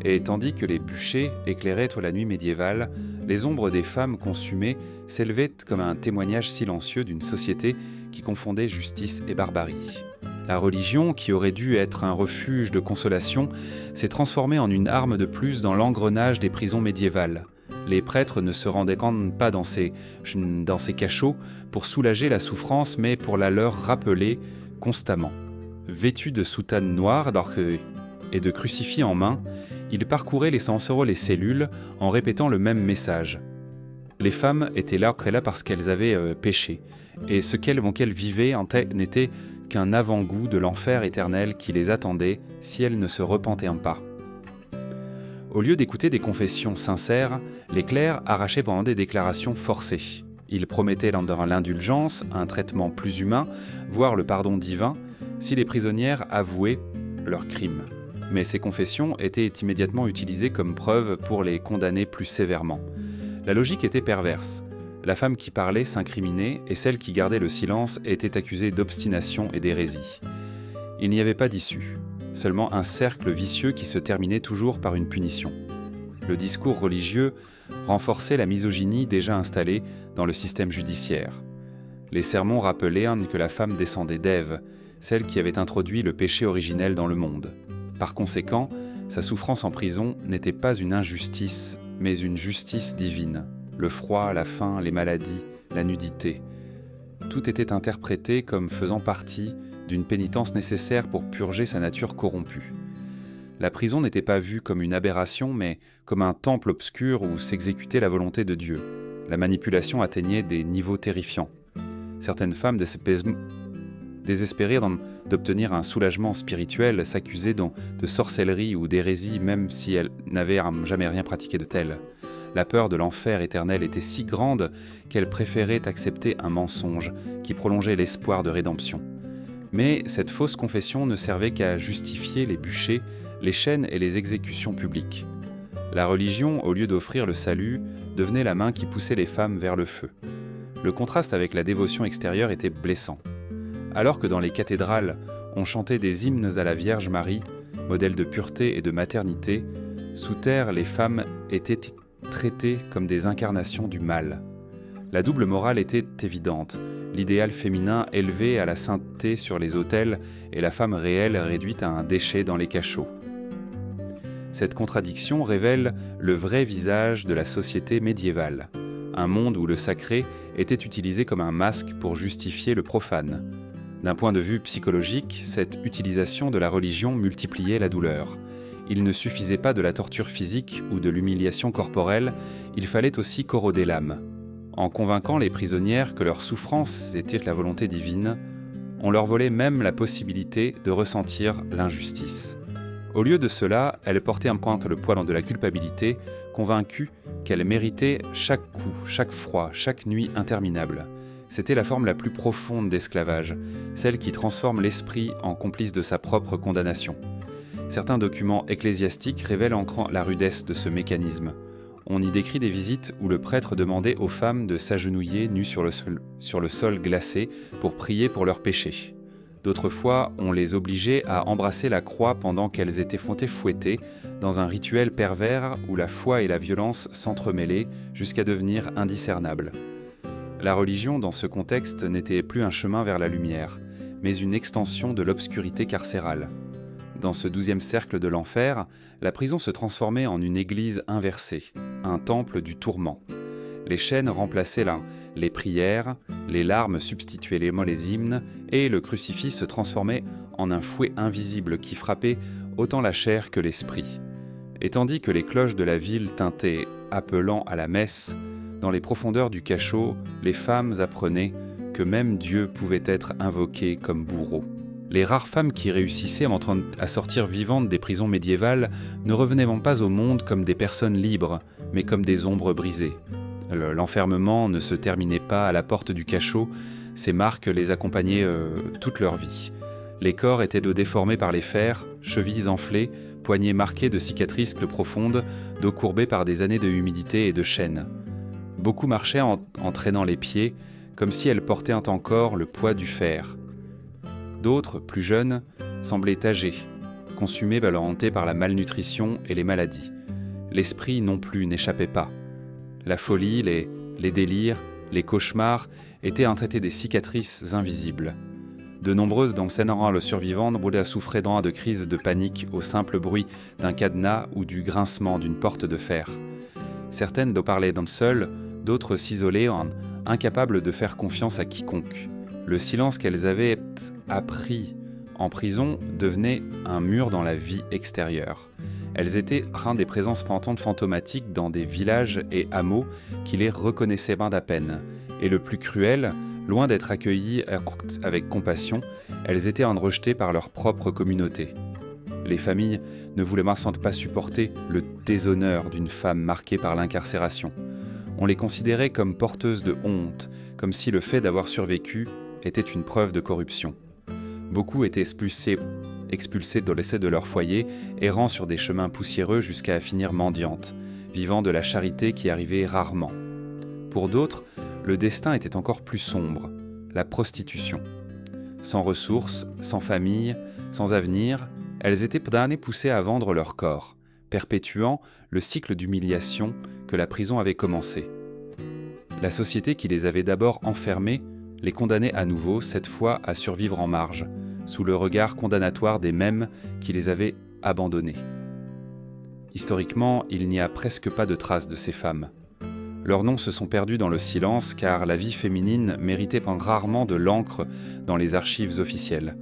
Et tandis que les bûchers éclairaient la nuit médiévale, les ombres des femmes consumées s'élevaient comme un témoignage silencieux d'une société qui confondait justice et barbarie. La religion, qui aurait dû être un refuge de consolation, s'est transformée en une arme de plus dans l'engrenage des prisons médiévales. Les prêtres ne se rendaient pas dans ces cachots pour soulager la souffrance, mais pour la leur rappeler constamment. Vêtus de soutanes noires et de crucifix en main, ils parcouraient les cellules en répétant le même message. Les femmes étaient là parce qu'elles avaient péché, et ce qu'elles vivaient n'était qu'un avant-goût de l'enfer éternel qui les attendait si elles ne se repentaient pas. Au lieu d'écouter des confessions sincères, les clercs arrachaient pendant des déclarations forcées. Ils promettaient l'indulgence, un traitement plus humain, voire le pardon divin, si les prisonnières avouaient leurs crimes. Mais ces confessions étaient immédiatement utilisées comme preuve pour les condamner plus sévèrement. La logique était perverse. La femme qui parlait s'incriminait et celle qui gardait le silence était accusée d'obstination et d'hérésie. Il n'y avait pas d'issue, seulement un cercle vicieux qui se terminait toujours par une punition. Le discours religieux renforçait la misogynie déjà installée dans le système judiciaire. Les sermons rappelaient que la femme descendait d'Ève, celle qui avait introduit le péché originel dans le monde. Par conséquent, sa souffrance en prison n'était pas une injustice, mais une justice divine. Le froid, la faim, les maladies, la nudité. Tout était interprété comme faisant partie d'une pénitence nécessaire pour purger sa nature corrompue. La prison n'était pas vue comme une aberration, mais comme un temple obscur où s'exécutait la volonté de Dieu. La manipulation atteignait des niveaux terrifiants. Certaines femmes désespérées d'obtenir un soulagement spirituel s'accusaient de sorcellerie ou d'hérésie même si elles n'avaient jamais rien pratiqué de tel. La peur de l'enfer éternel était si grande qu'elles préféraient accepter un mensonge qui prolongeait l'espoir de rédemption. Mais cette fausse confession ne servait qu'à justifier les bûchers, les chaînes et les exécutions publiques. La religion, au lieu d'offrir le salut, devenait la main qui poussait les femmes vers le feu. Le contraste avec la dévotion extérieure était blessant. Alors que dans les cathédrales, on chantait des hymnes à la Vierge Marie, modèle de pureté et de maternité, sous terre, les femmes étaient traitées comme des incarnations du mal. La double morale était évidente, l'idéal féminin élevé à la sainteté sur les autels et la femme réelle réduite à un déchet dans les cachots. Cette contradiction révèle le vrai visage de la société médiévale, un monde où le sacré était utilisé comme un masque pour justifier le profane. D'un point de vue psychologique, cette utilisation de la religion multipliait la douleur. Il ne suffisait pas de la torture physique ou de l'humiliation corporelle, il fallait aussi corroder l'âme. En convainquant les prisonnières que leur souffrance était la volonté divine, on leur volait même la possibilité de ressentir l'injustice. Au lieu de cela, elles portaient un pointe le poids de la culpabilité, convaincues qu'elles méritaient chaque coup, chaque froid, chaque nuit interminable. C'était la forme la plus profonde d'esclavage, celle qui transforme l'esprit en complice de sa propre condamnation. Certains documents ecclésiastiques révèlent encore la rudesse de ce mécanisme. On y décrit des visites où le prêtre demandait aux femmes de s'agenouiller nues sur le sol glacé pour prier pour leurs péchés. D'autres fois, on les obligeait à embrasser la croix pendant qu'elles étaient fouettées dans un rituel pervers où la foi et la violence s'entremêlaient jusqu'à devenir indiscernables. La religion, dans ce contexte, n'était plus un chemin vers la lumière, mais une extension de l'obscurité carcérale. Dans ce 12e cercle de l'enfer, la prison se transformait en une église inversée, un temple du tourment. Les chaînes remplaçaient les prières, les larmes substituaient les hymnes, et le crucifix se transformait en un fouet invisible qui frappait autant la chair que l'esprit. Et tandis que les cloches de la ville tintaient, appelant à la messe, dans les profondeurs du cachot, les femmes apprenaient que même Dieu pouvait être invoqué comme bourreau. Les rares femmes qui réussissaient à sortir vivantes des prisons médiévales ne revenaient pas au monde comme des personnes libres, mais comme des ombres brisées. L'enfermement ne se terminait pas à la porte du cachot, ces marques les accompagnaient toute leur vie. Les corps étaient déformés par les fers, chevilles enflées, poignets marqués de cicatrices profondes, dos courbés par des années de humidité et de chaînes. Beaucoup marchaient en traînant les pieds, comme si elles portaient encore le poids du fer. D'autres, plus jeunes, semblaient âgés, consumés par leur hanté par la malnutrition et les maladies. L'esprit non plus n'échappait pas. La folie, les délires, les cauchemars étaient un traité des cicatrices invisibles. De nombreuses le survivant souffraient de crises de panique au simple bruit d'un cadenas ou du grincement d'une porte de fer. Certaines parlaient seules, d'autres s'isolaient, incapables de faire confiance à quiconque. Le silence qu'elles avaient appris en prison devenait un mur dans la vie extérieure. Elles étaient des présences pentantes fantomatiques dans des villages et hameaux qui les reconnaissaient d'à peine. Et le plus cruel, loin d'être accueillies avec compassion, elles étaient rejetées par leur propre communauté. Les familles ne voulaient pas supporter le déshonneur d'une femme marquée par l'incarcération. On les considérait comme porteuses de honte, comme si le fait d'avoir survécu était une preuve de corruption. Beaucoup étaient expulsés de leur foyer, errant sur des chemins poussiéreux jusqu'à finir mendiantes, vivant de la charité qui arrivait rarement. Pour d'autres, le destin était encore plus sombre, la prostitution. Sans ressources, sans famille, sans avenir, elles étaient poussées à vendre leur corps, perpétuant le cycle d'humiliation que la prison avait commencé. La société qui les avait d'abord enfermées les condamnait à nouveau, cette fois à survivre en marge, sous le regard condamnatoire des mêmes qui les avaient abandonnées. Historiquement, il n'y a presque pas de traces de ces femmes. Leurs noms se sont perdus dans le silence car la vie féminine méritait rarement de l'encre dans les archives officielles.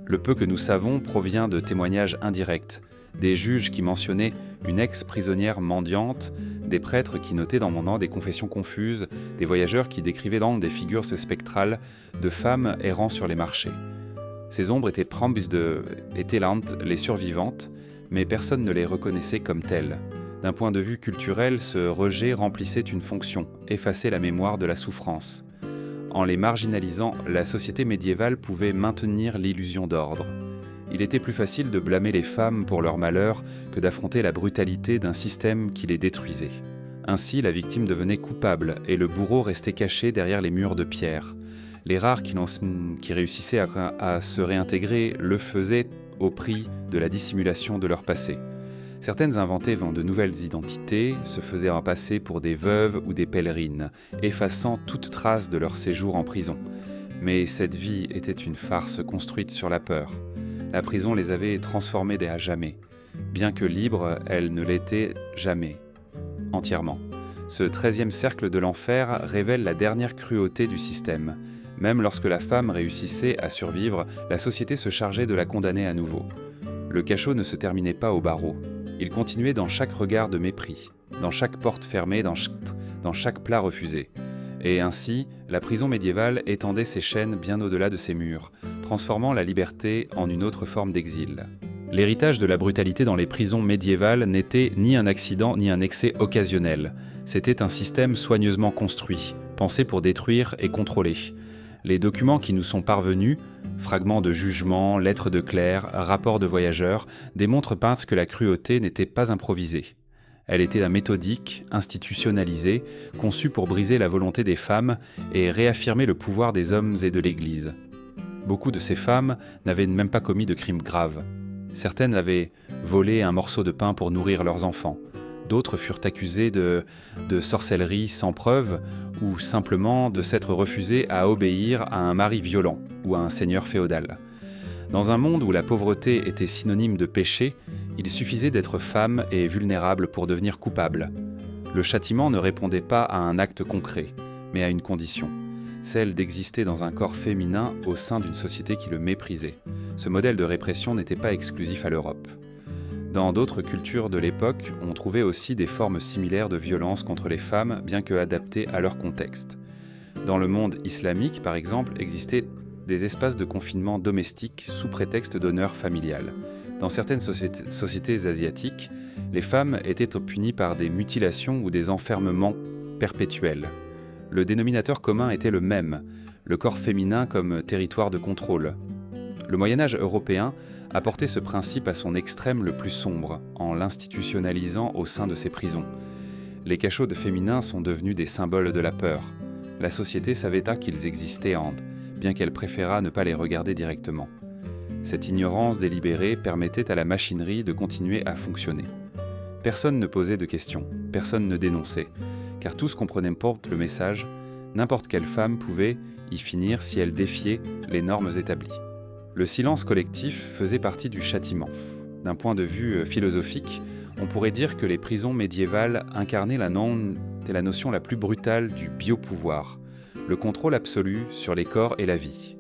Le peu que nous savons provient de témoignages indirects, des juges qui mentionnaient une ex-prisonnière mendiante, des prêtres qui notaient dans mon nom des confessions confuses, des voyageurs qui décrivaient des figures spectrales de femmes errant sur les marchés. Ces ombres étaient les survivantes, mais personne ne les reconnaissait comme telles. D'un point de vue culturel, ce rejet remplissait une fonction, effacer la mémoire de la souffrance. En les marginalisant, la société médiévale pouvait maintenir l'illusion d'ordre. Il était plus facile de blâmer les femmes pour leur malheur que d'affronter la brutalité d'un système qui les détruisait. Ainsi, la victime devenait coupable et le bourreau restait caché derrière les murs de pierre. Les rares qui réussissaient à se réintégrer le faisaient au prix de la dissimulation de leur passé. Certaines inventaient de nouvelles identités, se faisaient passer pour des veuves ou des pèlerines, effaçant toute trace de leur séjour en prison. Mais cette vie était une farce construite sur la peur. La prison les avait transformées à jamais. Bien que libres, elles ne l'étaient jamais, entièrement. Ce 13e cercle de l'enfer révèle la dernière cruauté du système. Même lorsque la femme réussissait à survivre, la société se chargeait de la condamner à nouveau. Le cachot ne se terminait pas au barreau. Il continuait dans chaque regard de mépris, dans chaque porte fermée, dans chaque plat refusé. Et ainsi, la prison médiévale étendait ses chaînes bien au-delà de ses murs, transformant la liberté en une autre forme d'exil. L'héritage de la brutalité dans les prisons médiévales n'était ni un accident ni un excès occasionnel. C'était un système soigneusement construit, pensé pour détruire et contrôler. Les documents qui nous sont parvenus, fragments de jugements, lettres de clercs, rapports de voyageurs, démontrent que la cruauté n'était pas improvisée. Elle était méthodique, institutionnalisée, conçue pour briser la volonté des femmes et réaffirmer le pouvoir des hommes et de l'Église. Beaucoup de ces femmes n'avaient même pas commis de crimes graves. Certaines avaient volé un morceau de pain pour nourrir leurs enfants. D'autres furent accusées de sorcellerie sans preuve ou simplement de s'être refusées à obéir à un mari violent ou à un seigneur féodal. Dans un monde où la pauvreté était synonyme de péché, il suffisait d'être femme et vulnérable pour devenir coupable. Le châtiment ne répondait pas à un acte concret, mais à une condition, celle d'exister dans un corps féminin au sein d'une société qui le méprisait. Ce modèle de répression n'était pas exclusif à l'Europe. Dans d'autres cultures de l'époque, on trouvait aussi des formes similaires de violence contre les femmes, bien que adaptées à leur contexte. Dans le monde islamique, par exemple, existaient des espaces de confinement domestique sous prétexte d'honneur familial. Dans certaines sociétés asiatiques, les femmes étaient punies par des mutilations ou des enfermements perpétuels. Le dénominateur commun était le même, le corps féminin comme territoire de contrôle. Le Moyen-Âge européen a porté ce principe à son extrême le plus sombre, en l'institutionnalisant au sein de ses prisons. Les cachots de féminins sont devenus des symboles de la peur. La société savait qu'ils existaient, bien qu'elle préférât ne pas les regarder directement. Cette ignorance délibérée permettait à la machinerie de continuer à fonctionner. Personne ne posait de questions, personne ne dénonçait, car tous comprenaient le message, n'importe quelle femme pouvait y finir si elle défiait les normes établies. Le silence collectif faisait partie du châtiment. D'un point de vue philosophique, on pourrait dire que les prisons médiévales incarnaient la notion la plus brutale du biopouvoir, le contrôle absolu sur les corps et la vie.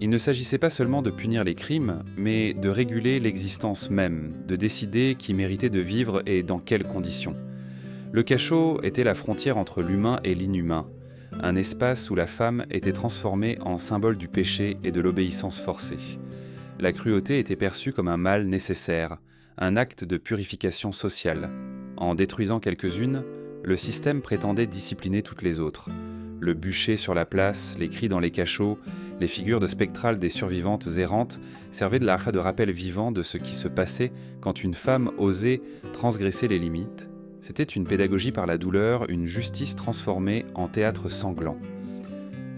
Il ne s'agissait pas seulement de punir les crimes, mais de réguler l'existence même, de décider qui méritait de vivre et dans quelles conditions. Le cachot était la frontière entre l'humain et l'inhumain, un espace où la femme était transformée en symbole du péché et de l'obéissance forcée. La cruauté était perçue comme un mal nécessaire, un acte de purification sociale. En détruisant quelques-unes, le système prétendait discipliner toutes les autres. Le bûcher sur la place, les cris dans les cachots, les figures de spectrales des survivantes errantes servaient de rappel vivant de ce qui se passait quand une femme osait transgresser les limites. C'était une pédagogie par la douleur, une justice transformée en théâtre sanglant.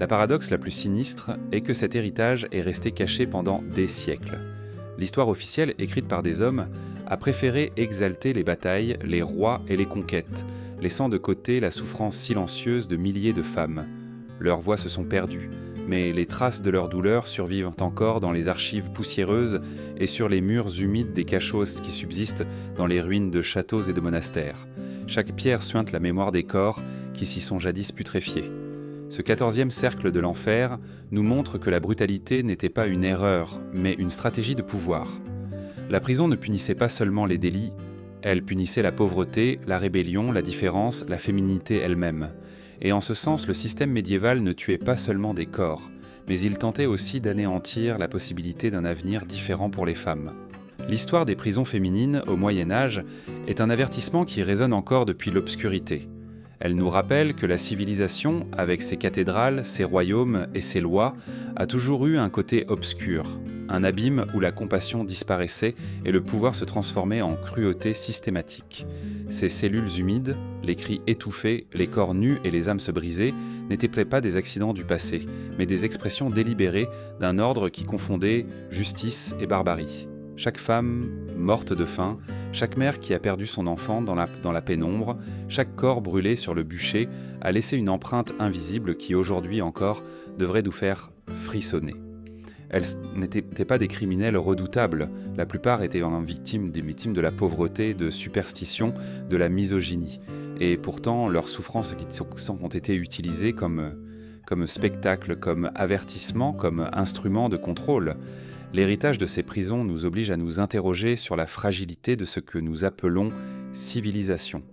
La paradoxe la plus sinistre est que cet héritage est resté caché pendant des siècles. L'histoire officielle, écrite par des hommes, a préféré exalter les batailles, les rois et les conquêtes, laissant de côté la souffrance silencieuse de milliers de femmes. Leurs voix se sont perdues, mais les traces de leur douleur survivent encore dans les archives poussiéreuses et sur les murs humides des cachots qui subsistent dans les ruines de châteaux et de monastères. Chaque pierre suinte la mémoire des corps qui s'y sont jadis putréfiés. Ce 14e cercle de l'enfer nous montre que la brutalité n'était pas une erreur, mais une stratégie de pouvoir. La prison ne punissait pas seulement les délits, elle punissait la pauvreté, la rébellion, la différence, la féminité elle-même. Et en ce sens, le système médiéval ne tuait pas seulement des corps, mais il tentait aussi d'anéantir la possibilité d'un avenir différent pour les femmes. L'histoire des prisons féminines au Moyen-Âge est un avertissement qui résonne encore depuis l'obscurité. Elle nous rappelle que la civilisation, avec ses cathédrales, ses royaumes et ses lois, a toujours eu un côté obscur, un abîme où la compassion disparaissait et le pouvoir se transformait en cruauté systématique. Ces cellules humides, les cris étouffés, les corps nus et les âmes se brisaient n'étaient pas des accidents du passé, mais des expressions délibérées d'un ordre qui confondait justice et barbarie. Chaque femme morte de faim, chaque mère qui a perdu son enfant dans la pénombre, chaque corps brûlé sur le bûcher a laissé une empreinte invisible qui aujourd'hui encore devrait nous faire frissonner. Elles n'étaient pas des criminels redoutables, la plupart étaient des victimes de la pauvreté, de superstition, de la misogynie. Et pourtant, leurs souffrances ont été utilisées comme spectacle, comme avertissement, comme instrument de contrôle. L'héritage de ces prisons nous oblige à nous interroger sur la fragilité de ce que nous appelons civilisation.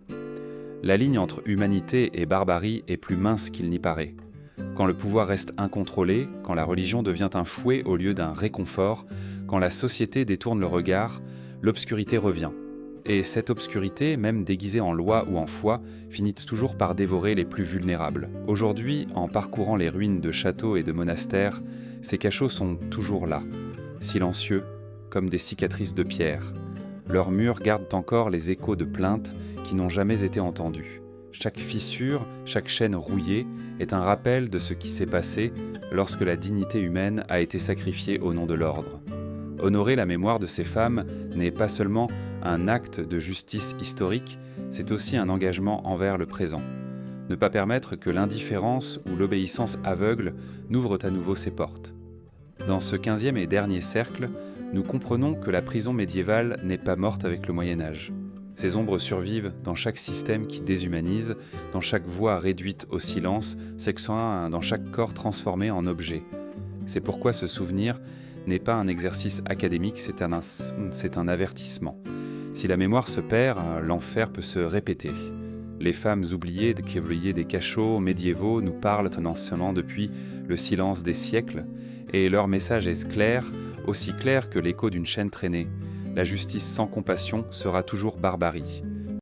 La ligne entre humanité et barbarie est plus mince qu'il n'y paraît. Quand le pouvoir reste incontrôlé, quand la religion devient un fouet au lieu d'un réconfort, quand la société détourne le regard, l'obscurité revient. Et cette obscurité, même déguisée en loi ou en foi, finit toujours par dévorer les plus vulnérables. Aujourd'hui, en parcourant les ruines de châteaux et de monastères, ces cachots sont toujours là, silencieux, comme des cicatrices de pierre. Leurs murs gardent encore les échos de plaintes qui n'ont jamais été entendues. Chaque fissure, chaque chaîne rouillée est un rappel de ce qui s'est passé lorsque la dignité humaine a été sacrifiée au nom de l'ordre. Honorer la mémoire de ces femmes n'est pas seulement un acte de justice historique, c'est aussi un engagement envers le présent. Ne pas permettre que l'indifférence ou l'obéissance aveugle n'ouvrent à nouveau ses portes. Dans ce 15e et dernier cercle, nous comprenons que la prison médiévale n'est pas morte avec le Moyen-Âge. Ces ombres survivent dans chaque système qui déshumanise, dans chaque voix réduite au silence, dans chaque corps transformé en objet. C'est pourquoi ce souvenir n'est pas un exercice académique, c'est un avertissement. Si la mémoire se perd, l'enfer peut se répéter. Les femmes oubliées des cachots médiévaux nous parlent tendanciellement depuis le silence des siècles, et leur message est clair, aussi clair que l'écho d'une chaîne traînée. La justice sans compassion sera toujours barbarie.